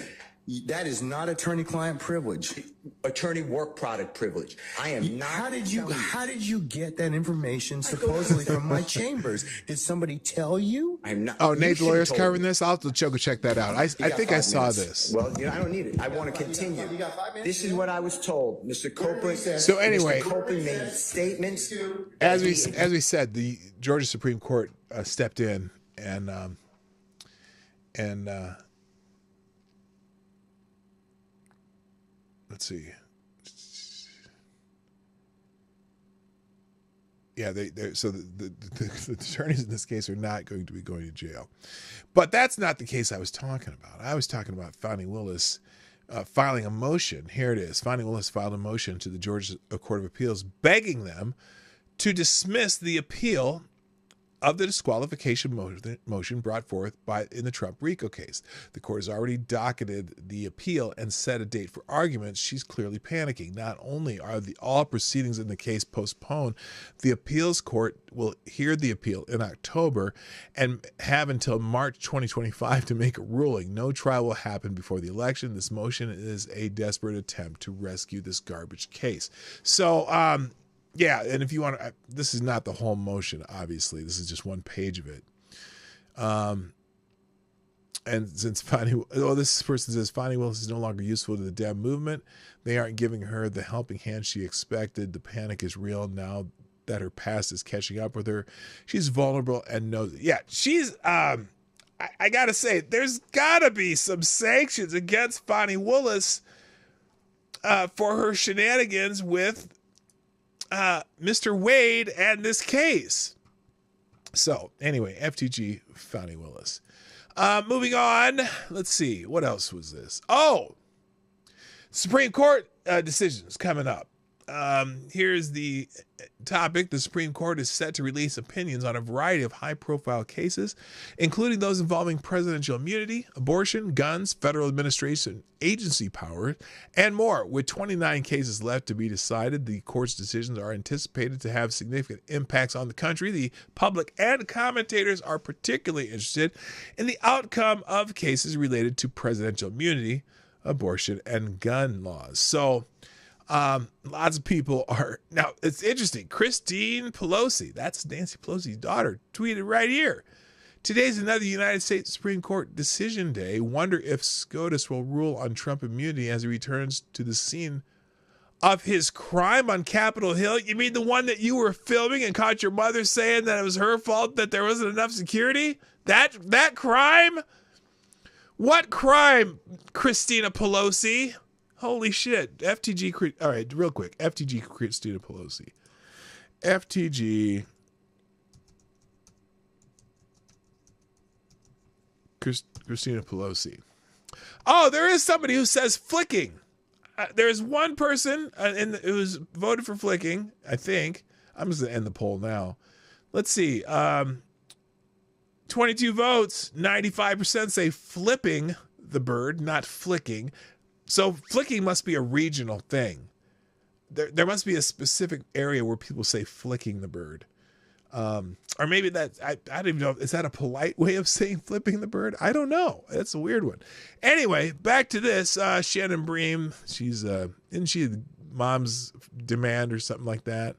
that is not attorney-client privilege. Attorney work product privilege. I am not. How did you get that information supposedly from my chambers? Did somebody tell you? I'm not. Oh, Nate, the lawyer's covering this. I'll have to go check that out. I think I saw this. Well, I don't need it. I want to continue. You got 5 minutes? This is what I was told. Mr. Copeland. So anyway, Mr. Copeland made statements. As we said, the Georgia Supreme Court stepped in and let's see. Yeah, so the attorneys in this case are not going to be going to jail. But that's not the case I was talking about. I was talking about Fani Willis filing a motion. Here it is. Fani Willis filed a motion to the Georgia Court of Appeals begging them to dismiss the appeal of the disqualification motion brought forth in the Trump RICO case. The court has already docketed the appeal and set a date for arguments. She's clearly panicking. Not only are all proceedings in the case postponed, the appeals court will hear the appeal in October and have until March 2025 to make a ruling. No trial will happen before the election. This motion is a desperate attempt to rescue this garbage case. So, yeah, and if you want to, this is not the whole motion, obviously. This is just one page of it. And since this person says Fani Willis is no longer useful to the Dem movement, they aren't giving her the helping hand she expected. The panic is real now that her past is catching up with her. She's vulnerable and knows it. Yeah, she's, I got to say, there's got to be some sanctions against Fani Willis for her shenanigans with Mr. Wade and this case. So anyway, FTG Fani Willis. Moving on. Let's see. What else was this? Oh, Supreme Court decisions coming up. Here's the topic. The Supreme Court is set to release opinions on a variety of high-profile cases, including those involving presidential immunity, abortion, guns, federal administration agency power, and more. With 29 cases left to be decided, the court's decisions are anticipated to have significant impacts on the country. The public and commentators are particularly interested in the outcome of cases related to presidential immunity, abortion, and gun laws. So, lots of people are now. It's interesting. Christine Pelosi, that's Nancy Pelosi's daughter, tweeted right here. Today's another United States Supreme Court decision day. Wonder if SCOTUS will rule on Trump immunity as he returns to the scene of his crime on Capitol Hill. You mean the one that you were filming and caught your mother saying that it was her fault that there wasn't enough security? That crime? What crime, Christina Pelosi? Holy shit. FTG, all right, real quick. FTG Christina Pelosi. FTG Christina Pelosi. Oh, there is somebody who says flicking. There's one person who's voted for flicking, I think. I'm just going to end the poll now. Let's see. 22 votes, 95% say flipping the bird, not flicking. So flicking must be a regional thing. There must be a specific area where people say flicking the bird. Or maybe I don't even know. Is that a polite way of saying flipping the bird? I don't know. That's a weird one. Anyway, back to this. Shannon Bream, isn't she Mom's Demand or something like that?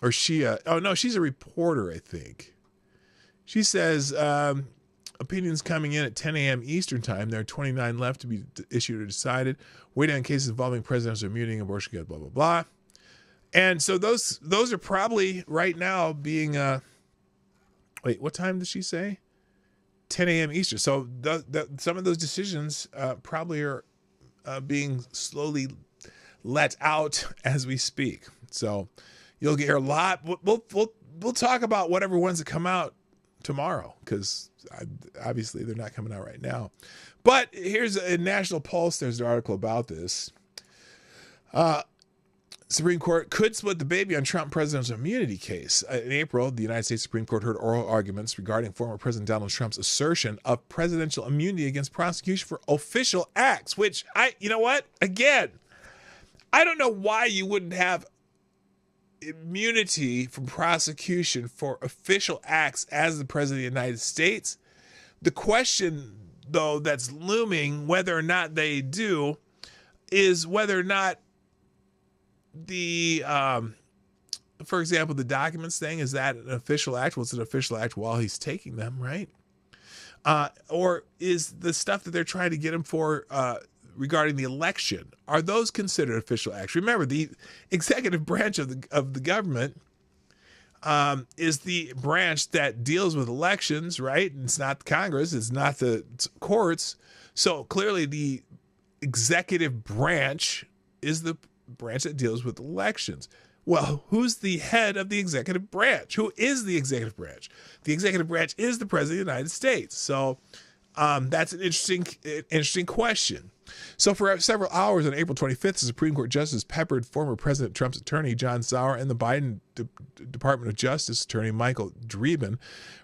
Or she's a reporter, I think. She says, opinions coming in at 10 a.m. Eastern time. There are 29 left to be issued or decided. Waiting on cases involving presidential immunity, abortion, blah, blah, blah. And so those are probably right now being, wait, what time did she say? 10 a.m. Eastern. So some of those decisions probably are being slowly let out as we speak. So you'll hear a lot. We'll talk about whatever ones that come out tomorrow, because obviously they're not coming out right now. But here's a National Pulse. There's an article about this. Supreme Court could split the baby on Trump presidential immunity case. In April, the United States Supreme Court heard oral arguments regarding former President Donald Trump's assertion of presidential immunity against prosecution for official acts, which you know what? Again, I don't know why you wouldn't have immunity from prosecution for official acts as the President of the United States. The question, though, that's looming, whether or not they do, is whether or not for example, the documents thing, is that an official act? Well, it's an official act while he's taking them, right? Or is the stuff that they're trying to get him for regarding the election, are those considered official acts? Remember, the executive branch of the government is the branch that deals with elections, right? It's not Congress, it's not the courts. So clearly the executive branch is the branch that deals with elections. Well, who's the head of the executive branch? Who is the executive branch? The executive branch is the President of the United States. So that's an interesting question. So for several hours on April 25th, the Supreme Court Justice peppered former President Trump's attorney, John Sauer, and the Biden Department of Justice attorney, Michael Dreeben,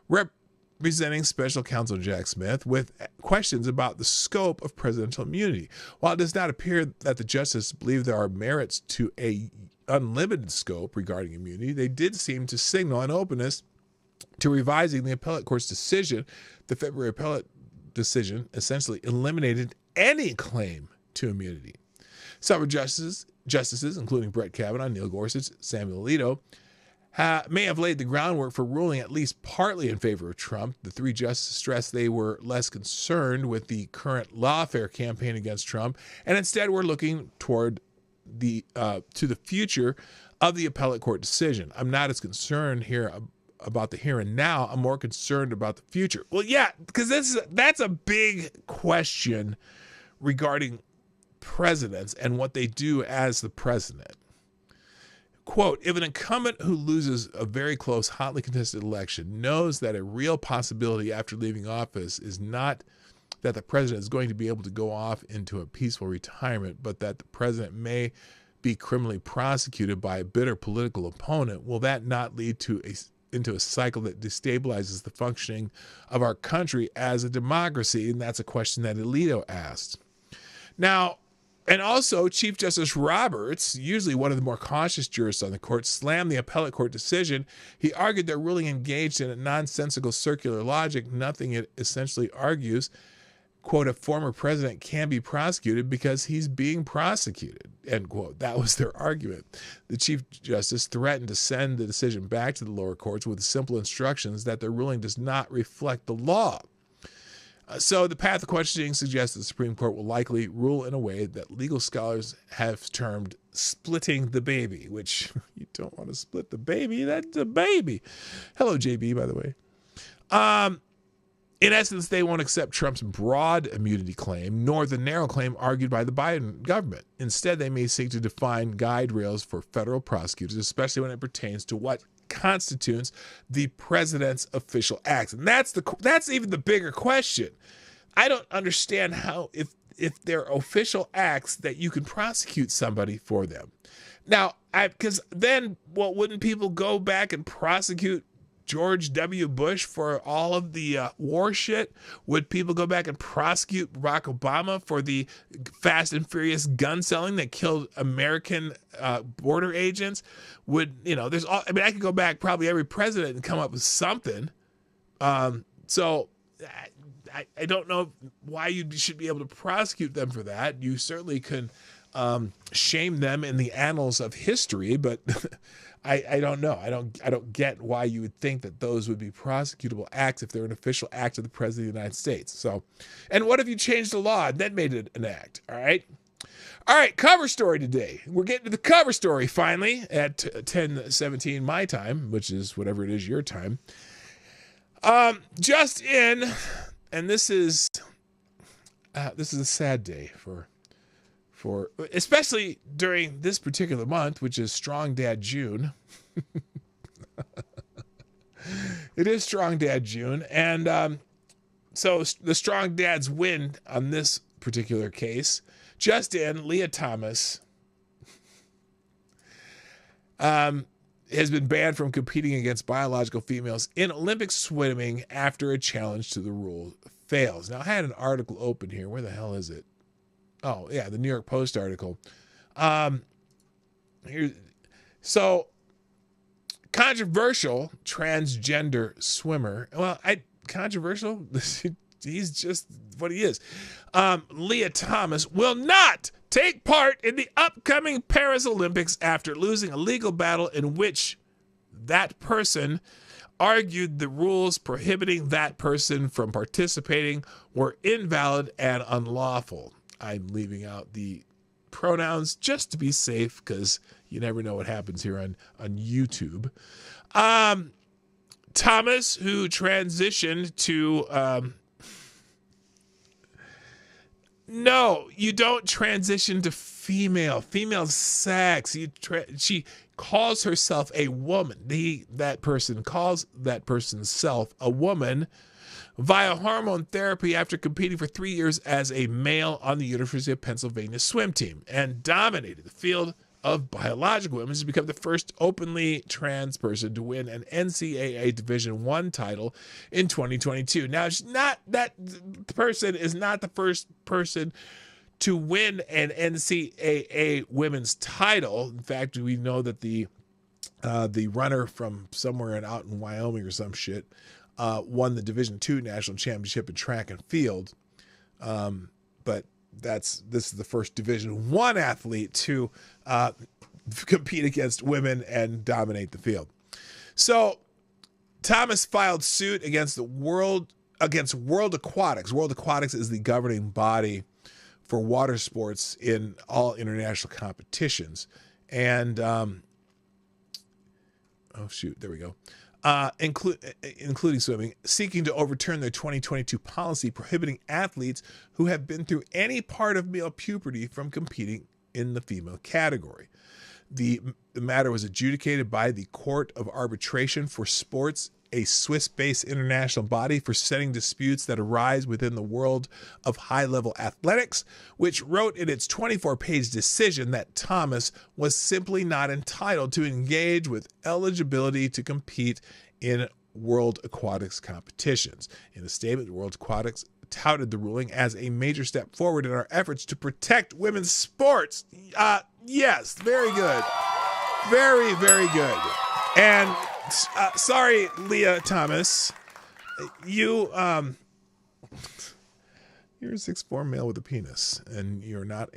representing special counsel Jack Smith, with questions about the scope of presidential immunity. While it does not appear that the justices believe there are merits to a unlimited scope regarding immunity, they did seem to signal an openness to revising the appellate court's decision. The February appellate decision essentially eliminated any claim to immunity. Several justices, including Brett Kavanaugh, Neil Gorsuch, Samuel Alito, may have laid the groundwork for ruling at least partly in favor of Trump. The three justices stressed they were less concerned with the current lawfare campaign against Trump, and instead were looking toward to the future of the appellate court decision. I'm not as concerned here about the here and now. I'm more concerned about the future. Well, yeah, because that's a big question regarding presidents and what they do as the president. Quote, if an incumbent who loses a very close, hotly contested election knows that a real possibility after leaving office is not that the president is going to be able to go off into a peaceful retirement, but that the president may be criminally prosecuted by a bitter political opponent, will that not lead into a cycle that destabilizes the functioning of our country as a democracy? And that's a question that Alito asked. Now, and also, Chief Justice Roberts, usually one of the more cautious jurists on the court, slammed the appellate court decision. He argued their ruling engaged in a nonsensical circular logic. Nothing it essentially argues quote, a former president can be prosecuted because he's being prosecuted, end quote. That was their argument. The Chief Justice threatened to send the decision back to the lower courts with simple instructions that their ruling does not reflect the law. So the path of questioning suggests the Supreme Court will likely rule in a way that legal scholars have termed splitting the baby, which you don't want to split the baby. That's a baby. Hello, JB, by the way. In essence, they won't accept Trump's broad immunity claim, nor the narrow claim argued by the Biden government. Instead, they may seek to define guide rails for federal prosecutors, especially when it pertains to what constitutes the president's official acts. And that's even the bigger question. I don't understand how, if they're official acts, that you can prosecute somebody for them. Now, because then, well, wouldn't people go back and prosecute George W. Bush for all of the war shit? Would people go back and prosecute Barack Obama for the fast and furious gun selling that killed American border agents? There's all, I could go back probably every president and come up with something. So I don't know why you should be able to prosecute them for that. You certainly can shame them in the annals of history, but I don't know. I don't get why you would think that those would be prosecutable acts if they're an official act of the President of the United States. So, and what if you changed the law and then made it an act? All right, cover story today. We're getting to the cover story finally at 10:17 my time, which is whatever it is your time. Just in, and this is a sad day for especially during this particular month, which is Strong Dad June. It is Strong Dad June. And so the Strong Dads win on this particular case. Just in, Leah Thomas has been banned from competing against biological females in Olympic swimming after a challenge to the rule fails. Now, I had an article open here. Where the hell is it? Oh, yeah, the New York Post article. So, controversial transgender swimmer. Well, controversial? He's just what he is. Leah Thomas will not take part in the upcoming Paris Olympics after losing a legal battle in which that person argued the rules prohibiting that person from participating were invalid and unlawful. I'm leaving out the pronouns just to be safe because you never know what happens here on YouTube. Thomas, who transitioned to... no, you don't transition to female sex. She calls herself a woman. That person calls that person's self a woman via hormone therapy after competing for 3 years as a male on the University of Pennsylvania swim team and dominated the field of biological women to become the first openly trans person to win an NCAA Division I title in 2022. Now, that person is not the first person to win an NCAA women's title. In fact, we know that the runner from somewhere out in Wyoming or some shit won the Division II national championship in track and field. But this is the first Division I athlete to compete against women and dominate the field. So Thomas filed suit against World Aquatics. World Aquatics is the governing body for water sports in all international competitions. And including swimming, seeking to overturn their 2022 policy prohibiting athletes who have been through any part of male puberty from competing in the female category. The matter was adjudicated by the Court of Arbitration for Sports, a Swiss-based international body for settling disputes that arise within the world of high-level athletics, which wrote in its 24-page decision that Thomas was simply not entitled to engage with eligibility to compete in World Aquatics competitions. In a statement, World Aquatics touted the ruling as a major step forward in our efforts to protect women's sports. Yes, very good. Very, very good. And sorry, Leah Thomas, you You're a 6'4" male with a penis, and you're not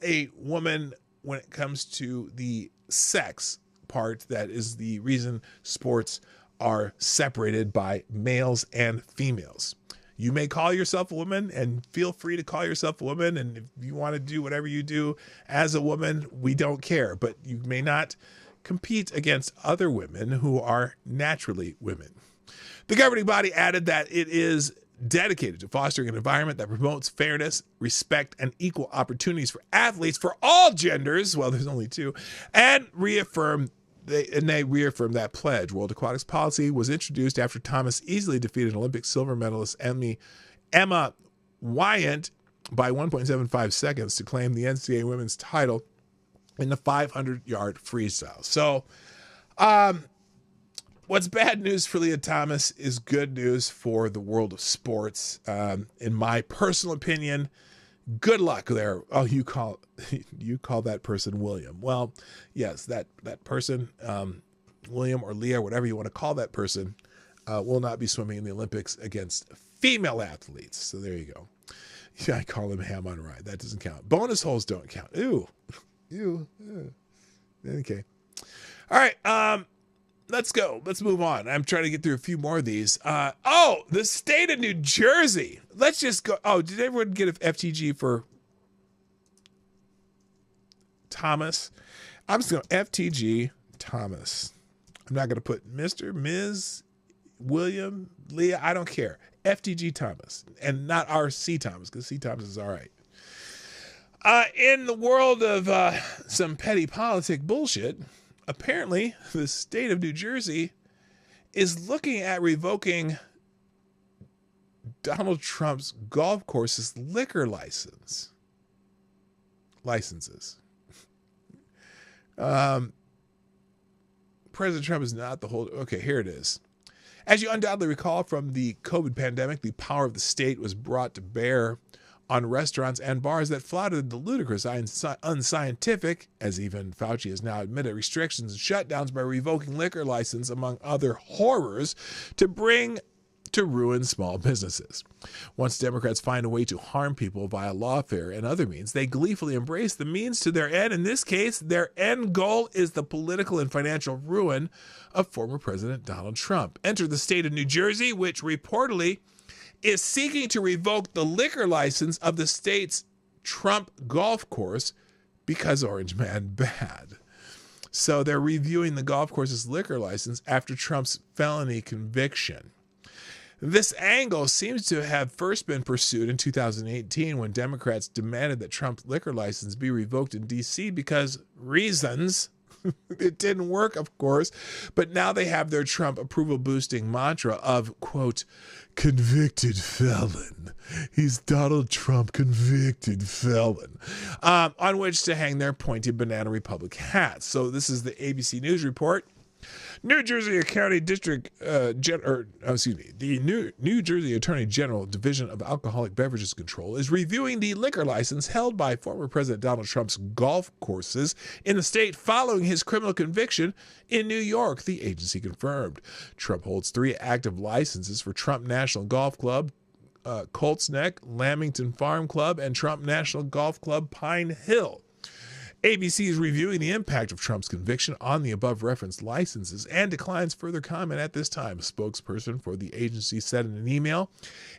a woman when it comes to the sex part. That is the reason sports are separated by males and females. You may call yourself a woman, and feel free to call yourself a woman. And if you want to do whatever you do as a woman, we don't care. But you may not compete against other women who are naturally women. The governing body added that it is dedicated to fostering an environment that promotes fairness, respect, and equal opportunities for athletes for all genders. Well, there's only two, and they reaffirmed that pledge. World Aquatics policy was introduced after Thomas easily defeated Olympic silver medalist Emma Wyant by 1.75 seconds to claim the NCAA women's title in the 500-yard freestyle. So, what's bad news for Leah Thomas is good news for the world of sports. In my personal opinion, good luck there. Oh, you call that person William. Well, yes, that person, William or Leah, whatever you want to call that person, will not be swimming in the Olympics against female athletes. So there you go. Yeah, I call him ham on ride. That doesn't count. Bonus holes don't count. Ew. Okay. All right. Let's go. Let's move on. I'm trying to get through a few more of these. The state of New Jersey. Let's just go. Oh, did everyone get an FTG for Thomas? I'm just going to FTG Thomas. I'm not going to put Mr., Ms., William, Leah. I don't care. FTG Thomas, and not our C Thomas, because C Thomas is all right. In the world of some petty politic bullshit, apparently the state of New Jersey is looking at revoking Donald Trump's golf course's liquor licenses. President Trump is not the whole... Okay, here it is. As you undoubtedly recall from the COVID pandemic, the power of the state was brought to bear on restaurants and bars that flouted the ludicrous, unscientific, as even Fauci has now admitted, restrictions and shutdowns by revoking liquor license, among other horrors, to ruin small businesses. Once Democrats find a way to harm people via lawfare and other means, they gleefully embrace the means to their end. In this case, their end goal is the political and financial ruin of former President Donald Trump. Enter the state of New Jersey, which reportedly is seeking to revoke the liquor license of the state's Trump golf course because Orange Man bad. So they're reviewing the golf course's liquor license after Trump's felony conviction. This angle seems to have first been pursued in 2018 when Democrats demanded that Trump's liquor license be revoked in D.C. because reasons. It didn't work, of course, but now they have their Trump approval-boosting mantra of, quote, convicted felon. He's Donald Trump, convicted felon, on which to hang their pointed banana republic hats. So this is the ABC News report. New Jersey County District, the New Jersey Attorney General Division of Alcoholic Beverages Control is reviewing the liquor license held by former President Donald Trump's golf courses in the state following his criminal conviction in New York, the agency confirmed. Trump holds 3 active licenses for Trump National Golf Club, Colts Neck, Lamington Farm Club, and Trump National Golf Club, Pine Hill. ABC is reviewing the impact of Trump's conviction on the above-referenced licenses and declines further comment at this time. A spokesperson for the agency said in an email,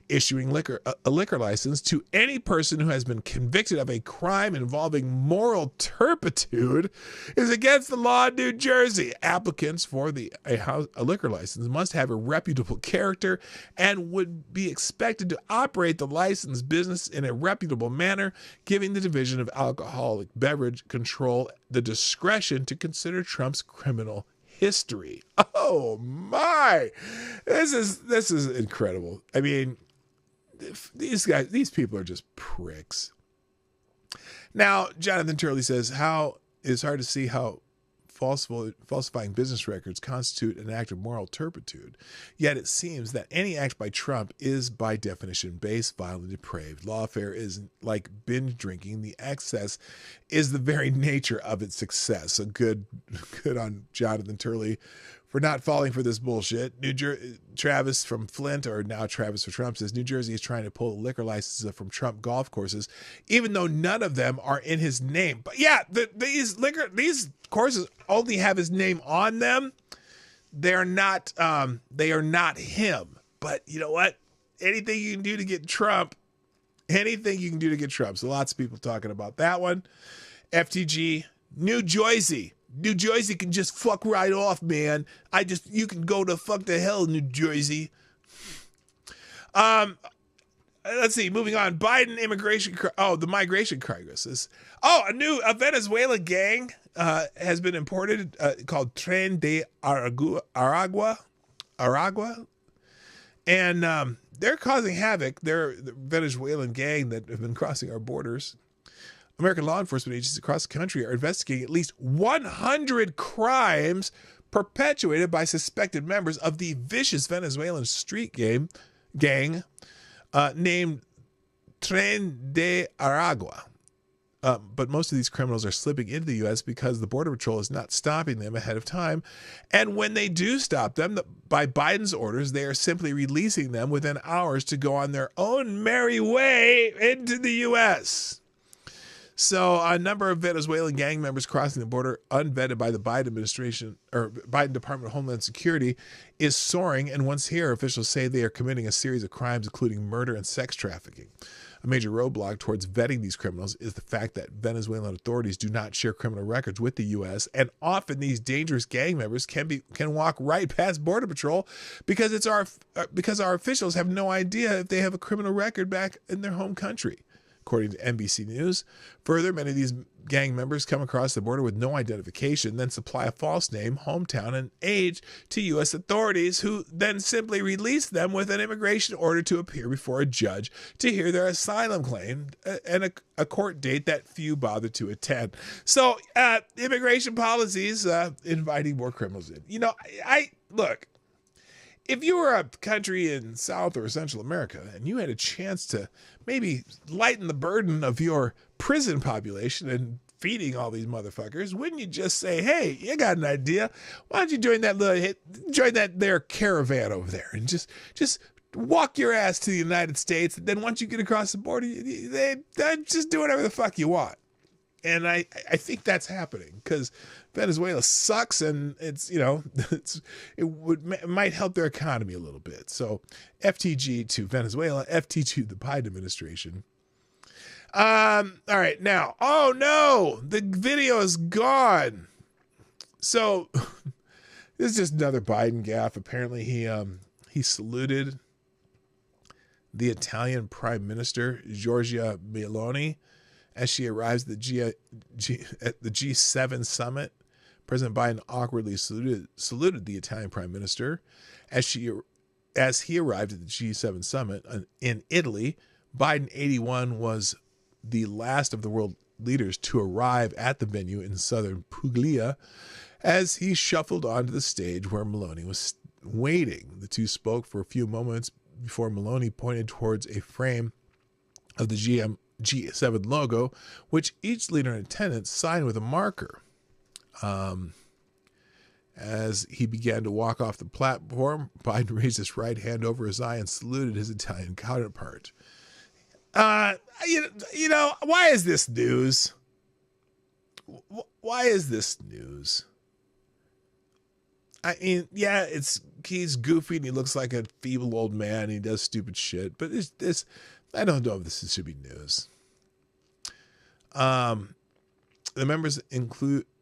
issuing a liquor license to any person who has been convicted of a crime involving moral turpitude is against the law in New Jersey. Applicants for a liquor license must have a reputable character and would be expected to operate the licensed business in a reputable manner, giving the Division of Alcoholic Beverage Control the discretion to consider Trump's criminal history. Oh my, this is incredible. I mean, these people are just pricks. Now, Jonathan Turley says, it's hard to see how falsifying business records constitute an act of moral turpitude. Yet it seems that any act by Trump is by definition base, vile, and depraved. Lawfare is like binge drinking. The excess is the very nature of its success. So good on Jonathan Turley for not falling for this bullshit. Travis from Flint, or now Travis for Trump, says New Jersey is trying to pull liquor licenses from Trump golf courses, even though none of them are in his name. But yeah, these courses only have his name on them. They are not him. But you know what? Anything you can do to get Trump, anything you can do to get Trump. So lots of people talking about that one. FTG, New Jersey. New Jersey can just fuck right off, man. You can go to fuck the hell, New Jersey. Let's see, moving on. Biden immigration, the migration crisis. A Venezuela gang has been imported called Tren de Aragua. And they're causing havoc. They're the Venezuelan gang that have been crossing our borders. American law enforcement agencies across the country are investigating at least 100 crimes perpetuated by suspected members of the vicious Venezuelan street gang named Tren de Aragua. But most of these criminals are slipping into the U.S. because the Border Patrol is not stopping them ahead of time. And when they do stop them, by Biden's orders, they are simply releasing them within hours to go on their own merry way into the U.S. So a number of Venezuelan gang members crossing the border unvetted by the Biden administration or Biden Department of Homeland Security is soaring. And once here, officials say they are committing a series of crimes, including murder and sex trafficking. A major roadblock towards vetting these criminals is the fact that Venezuelan authorities do not share criminal records with the U.S. And often these dangerous gang members can walk right past Border Patrol because our officials have no idea if they have a criminal record back in their home country, according to NBC News. Further, many of these gang members come across the border with no identification, then supply a false name, hometown, and age to U.S. authorities, who then simply release them with an immigration order to appear before a judge to hear their asylum claim and a court date that few bother to attend. So, immigration policies inviting more criminals in. You know, look. If you were a country in South or Central America and you had a chance to maybe lighten the burden of your prison population and feeding all these motherfuckers, wouldn't you just say, hey, you got an idea? Why don't you join that there caravan over there and just walk your ass to the United States, and then once you get across the border, they just do whatever the fuck you want. And I think that's happening because Venezuela sucks, and it might help their economy a little bit. So FTG to Venezuela, FTG to the Biden administration. All right, now, oh no, the video is gone. So this is just another Biden gaffe. Apparently he saluted the Italian Prime Minister Giorgia Meloni as she arrives at the G7 summit. President Biden awkwardly saluted the Italian Prime Minister as he arrived at the G7 summit in Italy. Biden, 81, was the last of the world leaders to arrive at the venue in southern Puglia as he shuffled onto the stage where Meloni was waiting. The two spoke for a few moments before Meloni pointed towards a frame of the G7 logo, which each leader in attendance signed with a marker. As he began to walk off the platform, Biden raised his right hand over his eye and saluted his Italian counterpart. Why is this news? Why is this news? I mean, yeah, he's goofy and he looks like a feeble old man and he does stupid shit, but I don't know if this should be news. The members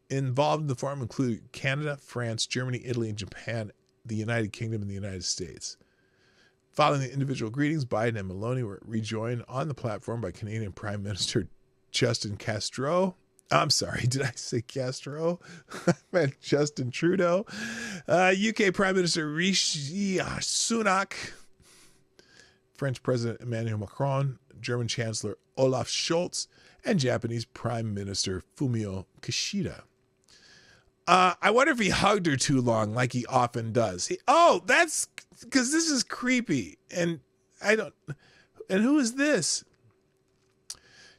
involved in the forum include Canada, France, Germany, Italy, and Japan, the United Kingdom, and the United States. Following the individual greetings, Biden and Meloni were rejoined on the platform by Canadian Prime Minister Justin Trudeau. I'm sorry, did I say Castro? I meant Justin Trudeau. UK Prime Minister Rishi Sunak. French President Emmanuel Macron. German Chancellor Olaf Scholz. And Japanese Prime Minister Fumio Kishida. I wonder if he hugged her too long, like he often does. That's because this is creepy. And who is this?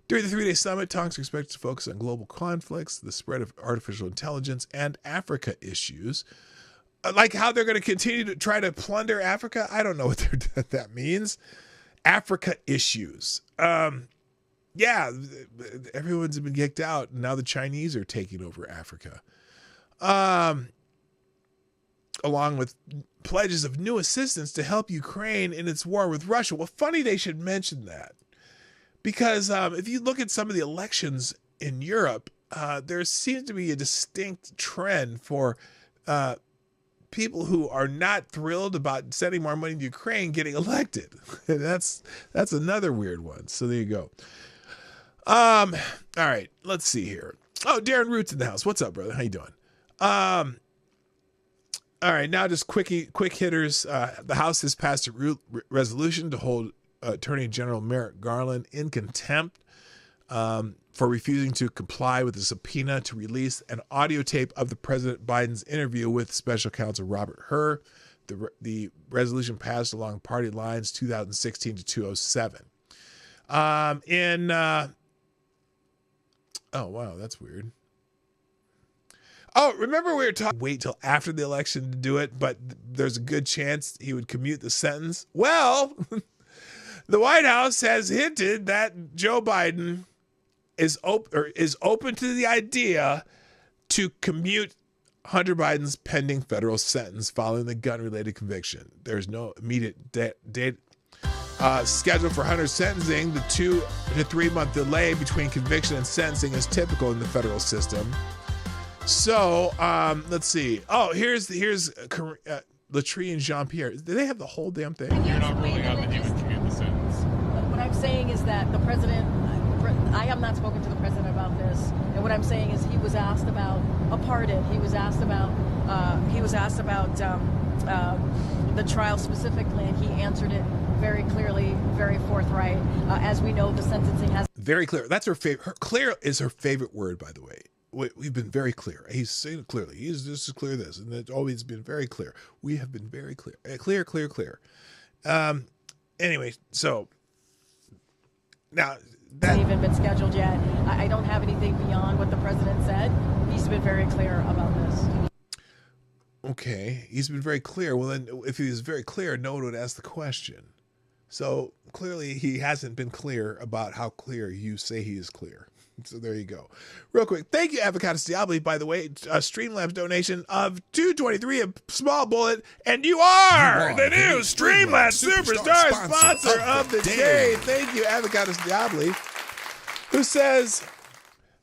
During the 3-day summit, talks are expected to focus on global conflicts, the spread of artificial intelligence, and Africa issues. like how they're going to continue to try to plunder Africa. I don't know what that means. Africa issues. Yeah, everyone's been kicked out. And now the Chinese are taking over Africa. Along with pledges of new assistance to help Ukraine in its war with Russia. Well, funny they should mention that. Because if you look at some of the elections in Europe, there seems to be a distinct trend for people who are not thrilled about sending more money to Ukraine getting elected. And that's another weird one. So there you go. All right, let's see here. Oh, Darren Root's in the house. What's up, brother? How you doing? All right, now just quick hitters. The House has passed a resolution to hold Attorney General Merrick Garland in contempt for refusing to comply with the subpoena to release an audio tape of the President Biden's interview with Special Counsel Robert Hur. The resolution passed along party lines 2016 to 207. Oh, wow, that's weird. Oh, remember we were talking wait till after the election to do it, but there's a good chance he would commute the sentence. Well, the White House has hinted that Joe Biden is open to the idea to commute Hunter Biden's pending federal sentence following the gun-related conviction. There's no immediate date scheduled for Hunter's sentencing. The 2 to 3 month delay between conviction and sentencing is typical in the federal system. So, let's see. Oh, here's Latrie and Jean-Pierre. Do they have the whole damn thing? You're not ruling out that he would commute the sentence. What I'm saying is that the president, I have not spoken to the president about this, and what I'm saying is he was asked about a pardon. He was asked about the trial specifically, and he answered it very clearly, very forthright. As we know, the sentencing has very clear. That's her favorite. Clear is her favorite word, by the way. We've been very clear. He's saying it clearly. He's just clear this, and it's always been very clear. We have been very clear. Clear. Anyway, so now that hasn't even been scheduled yet. I don't have anything beyond what the president said. He's been very clear about this. Okay, he's been very clear. Well, then, if he was very clear, no one would ask the question. So clearly, he hasn't been clear about how clear you say he is clear. So there you go. Real quick, thank you, Avocados Diablo, by the way. A Streamlabs donation of $2.23, a small bullet, and you are the new Streamlabs Superstar sponsor of the day. Thank you, Avocados Diablo, who says,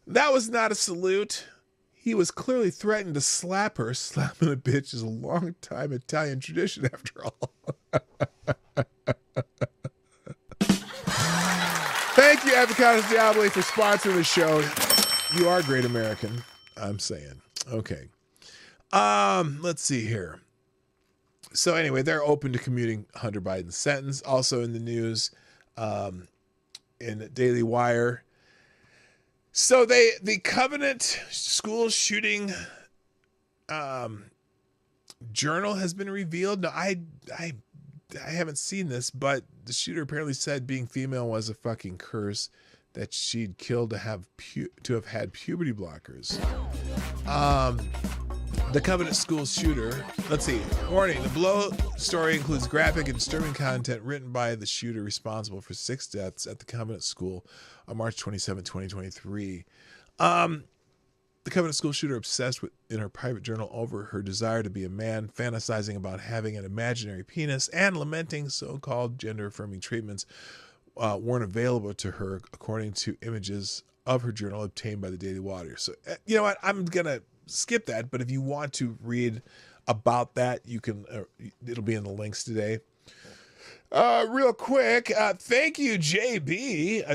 that was not a salute. He was clearly threatened to slap her. Slapping a bitch is a long-time Italian tradition, after all. Thank you, Avocados Diablo, for sponsoring the show. You are a great American, I'm saying. Okay. Let's see here. So anyway, they're open to commuting Hunter Biden's sentence. Also in the news, in Daily Wire. So the Covenant school shooting journal has been revealed. Now, I haven't seen this, but the shooter apparently said being female was a fucking curse, that she'd killed to have had puberty blockers. The Covenant School shooter, let's see, warning, the below story includes graphic and disturbing content written by the shooter responsible for 6 deaths at the Covenant School on March 27, 2023. The Covenant School shooter obsessed in her private journal over her desire to be a man, fantasizing about having an imaginary penis, and lamenting so-called gender-affirming treatments weren't available to her, according to images of her journal obtained by the Daily Wire. So, you know what? I'm going to skip that, but if you want to read about that, you can. It'll be in the links today. Real quick, thank you, JB.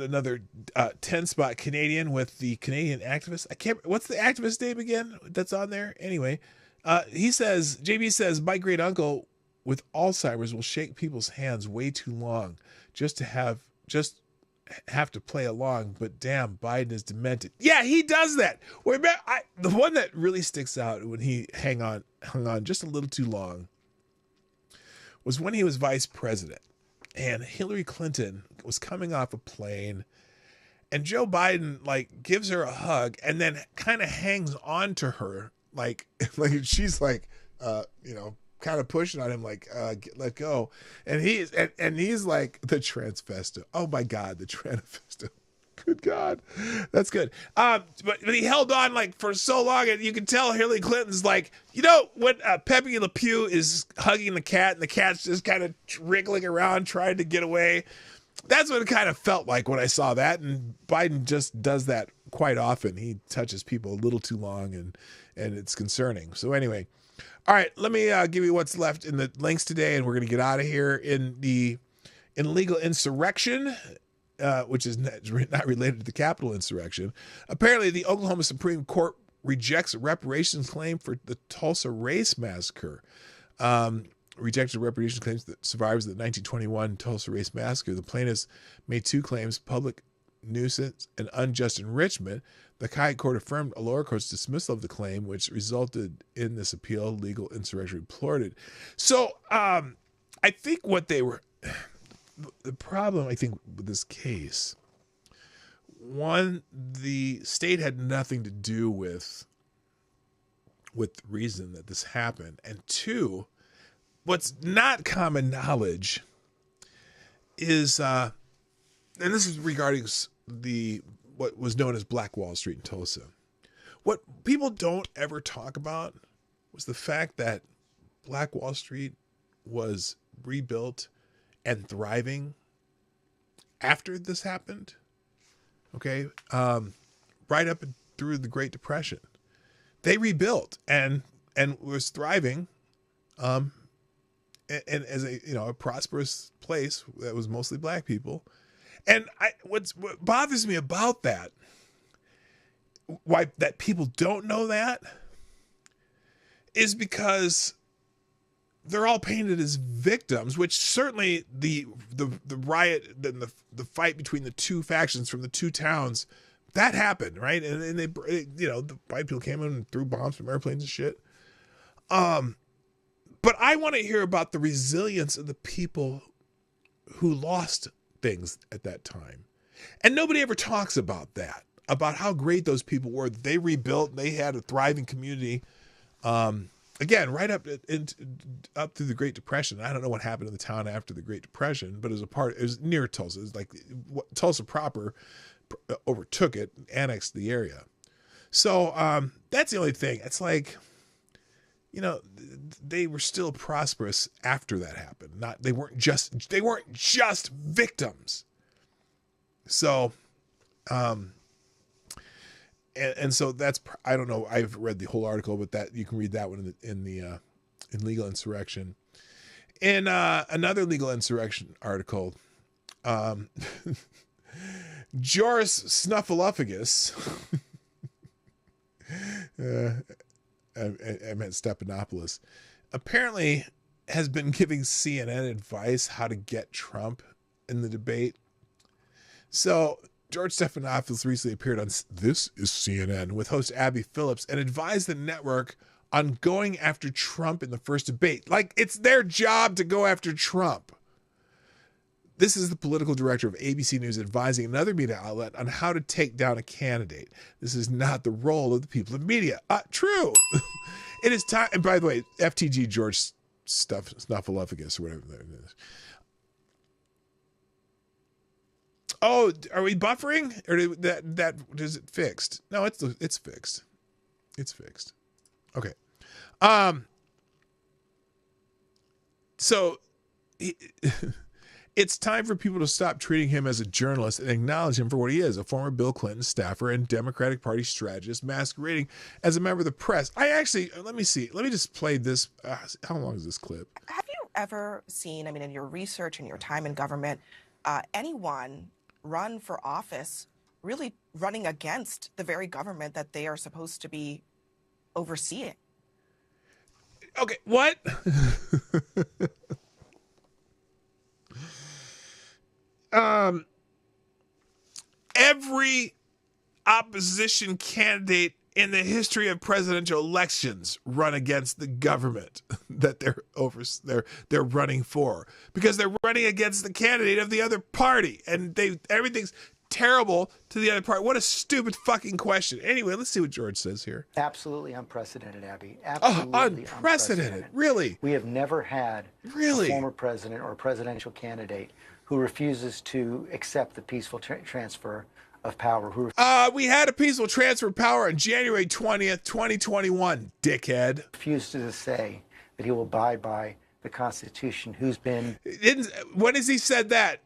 Another 10-spot Canadian with the Canadian activist. What's the activist name again that's on there? Anyway, JB says, my great uncle with Alzheimer's will shake people's hands way too long just to have to play along. But damn, Biden is demented. Yeah, he does that. The one that really sticks out when he hung on just a little too long was when he was vice president and Hillary Clinton was coming off a plane and Joe Biden gives her a hug and then kind of hangs on to her like she's like kind of pushing on him, like, let go. And he's like, the transvestite. Oh my God, the transvestite. Good God, that's good. But he held on like for so long, and you can tell Hillary Clinton's like, when Pepe Le Pew is hugging the cat, and the cat's just kind of wriggling around trying to get away. That's what it kind of felt like when I saw that. And Biden just does that quite often. He touches people a little too long, and it's concerning. So anyway, all right, let me give you what's left in the links today, and we're going to get out of here. In illegal insurrection, which is not related to the Capitol insurrection. Apparently, the Oklahoma Supreme Court rejects a reparations claim for the Tulsa race massacre. Rejected reparations claims that survivors of the 1921 Tulsa race massacre. The plaintiffs made two claims: public nuisance and unjust enrichment. The high court affirmed a lower court's dismissal of the claim, which resulted in this appeal. Legal insurrection reported. So I think the problem, I think, with this case, one, the state had nothing to do with the reason that this happened. And two, what's not common knowledge is, and this is regarding what was known as Black Wall Street in Tulsa. What people don't ever talk about was the fact that Black Wall Street was rebuilt and thriving after this happened. Okay. Right up through the Great Depression, they rebuilt and was thriving, and as a prosperous place that was mostly black people. And what bothers me about that, why that people don't know that, is because they're all painted as victims, which certainly the riot and the fight between the two factions from the two towns, that happened, right? And they, the white people came in and threw bombs from airplanes and shit. But I want to hear about the resilience of the people who lost things at that time. And nobody ever talks about that, about how great those people were. They rebuilt, they had a thriving community. Again, right up through the Great Depression. I don't know what happened in the town after the Great Depression, but it was near Tulsa. It was like Tulsa proper overtook it, annexed the area. So that's the only thing. It's like, they were still prosperous after that happened. They weren't just victims. So, and so that's, I don't know, I've read the whole article, but that you can read that one in legal insurrection. In another legal insurrection article, Joris Snuffleupagus, I meant Stephanopoulos, apparently has been giving CNN advice how to get Trump in the debate. So George Stephanopoulos recently appeared on This Is CNN with host Abby Phillips and advised the network on going after Trump in the first debate. Like, it's their job to go after Trump. This is the political director of ABC News advising another media outlet on how to take down a candidate. This is not the role of the people in media. True. It is time. And by the way, FTG George Snuffleupagus or whatever that is. Oh, are we buffering? Or that is it fixed? No, it's fixed. It's fixed. Okay. So it's time for people to stop treating him as a journalist and acknowledge him for what he is, a former Bill Clinton staffer and Democratic Party strategist masquerading as a member of the press. Let me see. Let me just play this. How long is this clip? Have you ever seen, in your research and your time in government, anyone run for office really running against the very government that they are supposed to be overseeing? Okay, what? Every opposition candidate in the history of presidential elections run against the government that they're running for, because they're running against the candidate of the other party, and everything's terrible to the other party. What a stupid fucking question. Anyway, let's see what George says here. Absolutely unprecedented, Abby. Absolutely unprecedented. Really? We have never had Really? a former president or a presidential candidate who refuses to accept the peaceful transfer of power. We had a peaceful transfer of power on January 20th, 2021, dickhead. Refuses to say that he will abide by the Constitution, who's been... When has he said that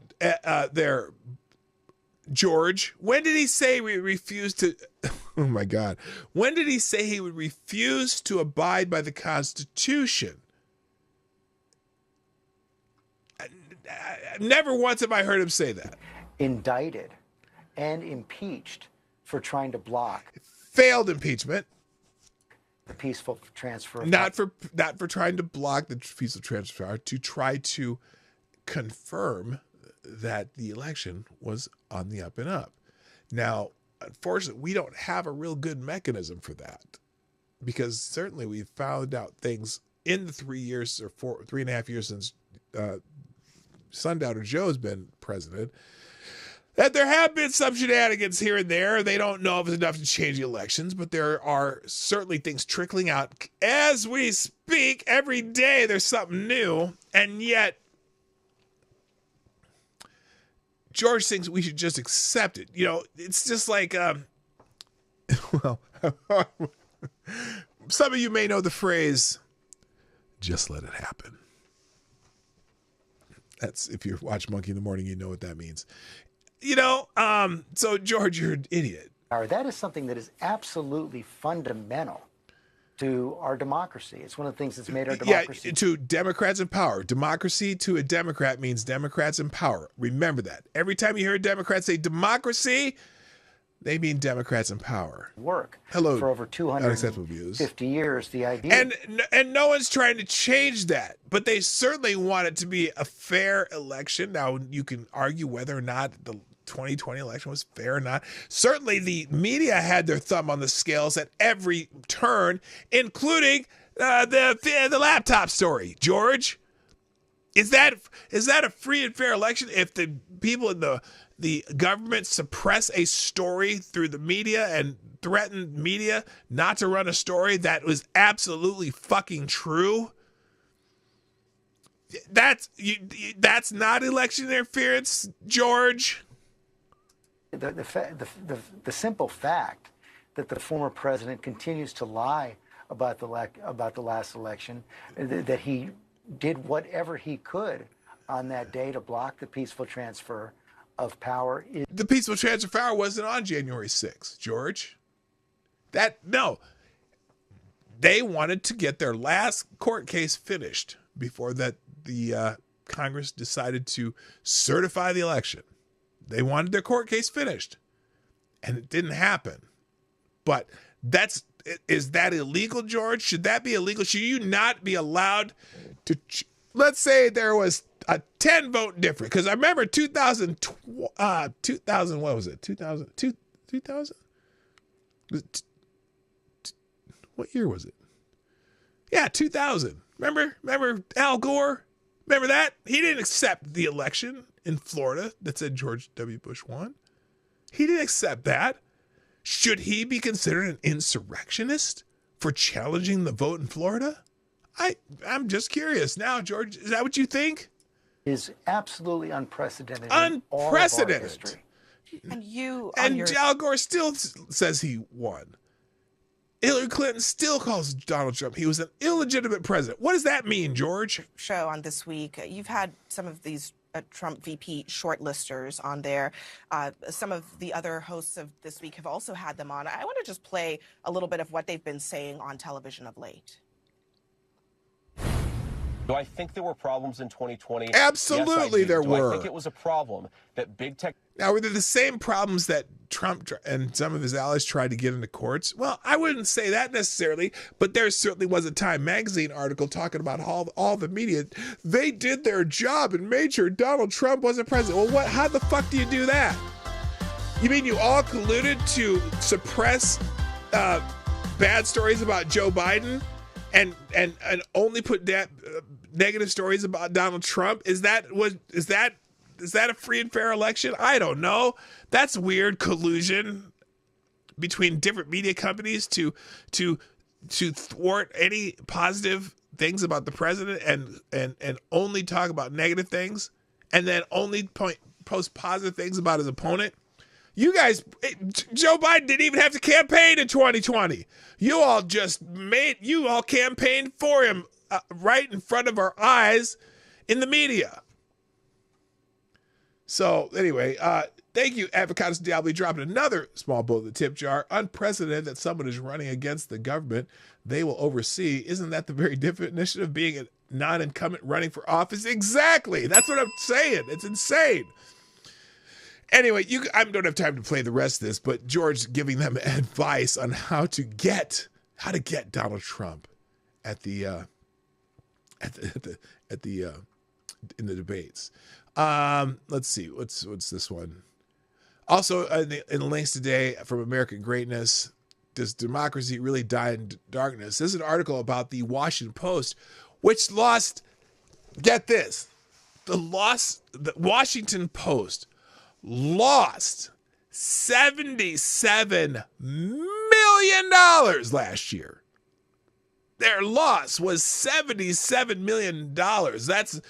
there, George? When did he say we refuse to... Oh, my God. When did he say he would refuse to abide by the Constitution? Never once have I heard him say that. Indicted and impeached for trying to block... Failed impeachment. The peaceful transfer of not for trying to block the peaceful transfer, to try to confirm that the election was on the up and up. Now, unfortunately, we don't have a real good mechanism for that, because certainly we've found out things in the 3.5 years since Sundowner Joe's been president, that there have been some shenanigans here and there. They don't know if it's enough to change the elections, but there are certainly things trickling out as we speak. Every day there's something new, and yet George thinks we should just accept it. You know, it's just like, well, some of you may know the phrase, just let it happen. That's, if you watch Monkey in the Morning, you know what that means. You know, so George, you're an idiot. That is something that is absolutely fundamental to our democracy. It's one of the things that's made our democracy. Yeah, to Democrats in power. Democracy to a Democrat means Democrats in power. Remember that. Every time you hear a Democrat say democracy, they mean Democrats in power. Work. Hello, for over 250 years, the idea. And no one's trying to change that, but they certainly want it to be a fair election. Now, you can argue whether or not the 2020 election was fair or not. Certainly, the media had their thumb on the scales at every turn, including the laptop story. George, is that a free and fair election if the people in the government suppress a story through the media and threaten media not to run a story that was absolutely fucking true? That's not election interference, George. The simple fact that the former president continues to lie about the last election, that he did whatever he could on that day to block the peaceful transfer of power. The peaceful transfer of power wasn't on January 6th, George. No. They wanted to get their last court case finished before the Congress decided to certify the election. They wanted their court case finished, and it didn't happen. But is that illegal, George? Should that be illegal? Should you not be allowed to? Let's say there was a 10 vote difference, because I remember 2000. What was it? 2000. What year was it? Yeah, 2000. Remember Al Gore? Remember that? He didn't accept the election in Florida that said George W. Bush won. He didn't accept that. Should he be considered an insurrectionist for challenging the vote in Florida? I'm just curious. Now, George, is that what you think? Is absolutely unprecedented. Unprecedented. In all of our history. And Al Gore still says he won. Hillary Clinton still calls Donald Trump. He was an illegitimate president. What does that mean, George? Show on This Week, you've had some of these Trump VP shortlisters on there. Some of the other hosts of This Week have also had them on. I want to just play a little bit of what they've been saying on television of late. Do I think there were problems in 2020? Absolutely, yes, there were. I think it was a problem that big tech... Now, were they the same problems that Trump and some of his allies tried to get into courts? Well, I wouldn't say that necessarily, but there certainly was a Time magazine article talking about all the media. They did their job and made sure Donald Trump wasn't president. Well, how the fuck do you do that? You mean you all colluded to suppress bad stories about Joe Biden and only put negative stories about Donald Trump? Is that Is that a free and fair election? I don't know. That's weird collusion between different media companies to thwart any positive things about the president and only talk about negative things, and then only post positive things about his opponent. You guys, Joe Biden didn't even have to campaign in 2020. You all campaigned for him right in front of our eyes in the media. So anyway, thank you, Avocados Diablo, dropping another small bowl of the tip jar. Unprecedented that someone is running against the government they will oversee. Isn't that the very definition of being a non-incumbent running for office? Exactly. That's what I'm saying. It's insane. Anyway, I don't have time to play the rest of this, but George giving them advice on how to get Donald Trump in the debates. Let's see, what's this one? Also, in the links today from American Greatness, does democracy really die in darkness? This is an article about the Washington Post, which lost. Get this, the Washington Post lost $77 million last year. Their loss was $77 million. That's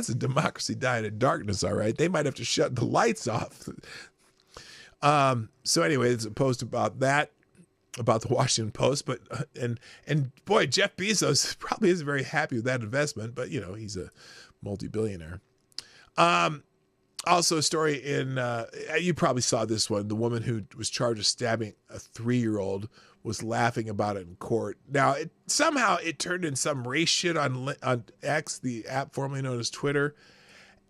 a democracy dying in darkness, all right. They might have to shut the lights off. So anyway, it's a post about that, about the Washington Post, but and boy, Jeff Bezos probably isn't very happy with that investment, but he's a multi-billionaire. Also a story in, you probably saw this one. The woman who was charged with stabbing a 3-year-old was laughing about it in court. Now, somehow it turned in some race shit on X, the app formerly known as Twitter.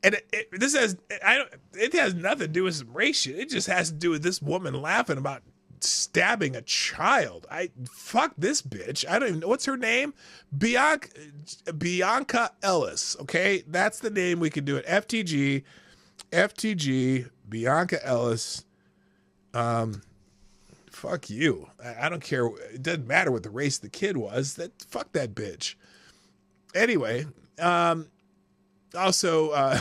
And it has nothing to do with some race shit. It just has to do with this woman laughing about stabbing a child. Fuck this bitch. I don't even know. What's her name? Bianca Ellis. Okay, that's the name we can do it. FTG, Bianca Ellis. Fuck you. I don't care. It doesn't matter what the race of the kid was. Fuck that bitch. Anyway, also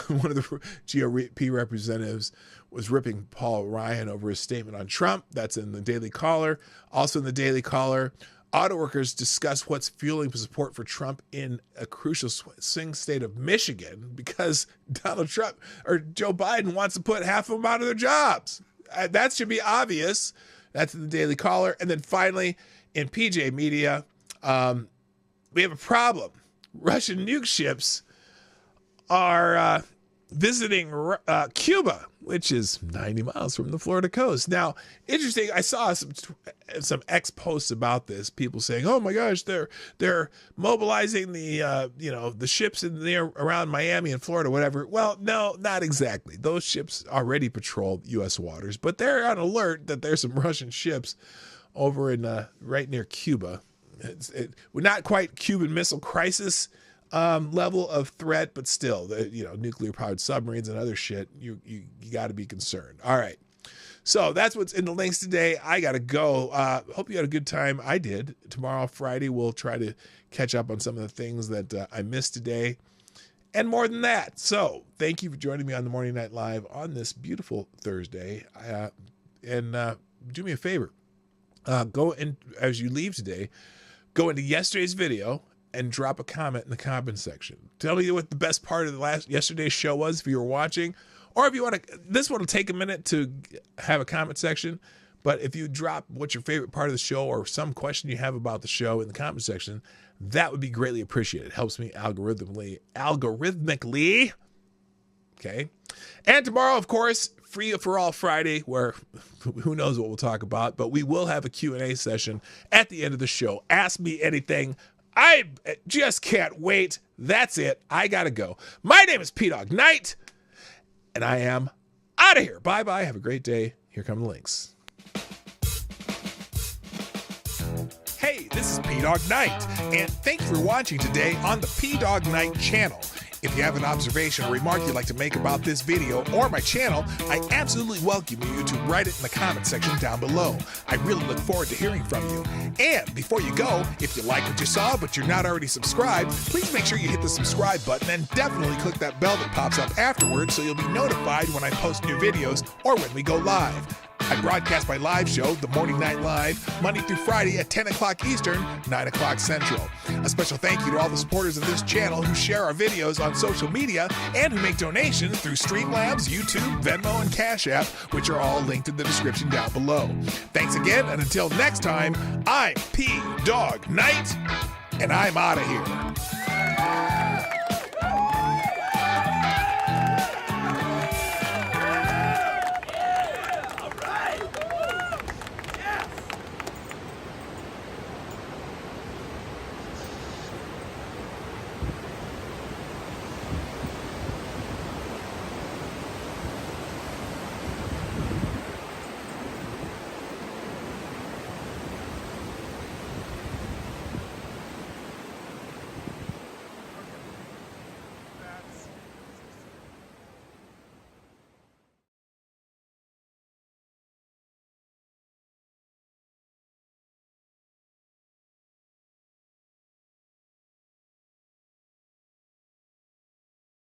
one of the GOP representatives was ripping Paul Ryan over his statement on Trump. That's in the Daily Caller. Also in the Daily Caller, auto workers discuss what's fueling support for Trump in a crucial swing state of Michigan because Donald Trump or Joe Biden wants to put half of them out of their jobs. That should be obvious. That's in the Daily Caller. And then finally, in PJ Media, we have a problem. Russian nuke ships are visiting Cuba, which is 90 miles from the Florida coast. Now, interesting, I saw some X posts about this. People saying, "Oh my gosh, they're mobilizing the ships in there around Miami and Florida, whatever." Well, no, not exactly. Those ships already patrol U.S. waters, but they're on alert that there's some Russian ships over in right near Cuba. We're not quite Cuban Missile Crisis level of threat, but still, nuclear powered submarines and other shit, you got to be concerned. All right. So that's what's in the links today. I got to go. Hope you had a good time. I did. Tomorrow, Friday, we'll try to catch up on some of the things that I missed today and more than that. So thank you for joining me on the Morning Night Live on this beautiful Thursday. And do me a favor. Go in, as you leave today, go into yesterday's video and drop a comment in the comment section. Tell me what the best part of yesterday's show was if you were watching, or if you want to. This one will take a minute to have a comment section, but if you drop what's your favorite part of the show or some question you have about the show in the comment section, that would be greatly appreciated. It helps me algorithmically. Okay. And tomorrow, of course, Free for All Friday, where who knows what we'll talk about, but we will have a Q&A session at the end of the show. Ask me anything. I just can't wait. That's it. I got to go. My name is Dawg Knight, and I am out of here. Bye-bye. Have a great day. Here come the links. Hey, this is Dawg Knight, and thank you for watching today on the Dawg Knight Channel. If you have an observation or remark you'd like to make about this video or my channel, I absolutely welcome you to write it in the comment section down below. I really look forward to hearing from you. And before you go, if you like what you saw but you're not already subscribed, please make sure you hit the subscribe button and definitely click that bell that pops up afterwards so you'll be notified when I post new videos or when we go live. I broadcast my live show, The Morning Night Live, Monday through Friday at 10 o'clock Eastern, 9 o'clock Central. A special thank you to all the supporters of this channel who share our videos on social media and who make donations through Streamlabs, YouTube, Venmo, and Cash App, which are all linked in the description down below. Thanks again, and until next time, I'm Dawg Knight, and I'm out of here.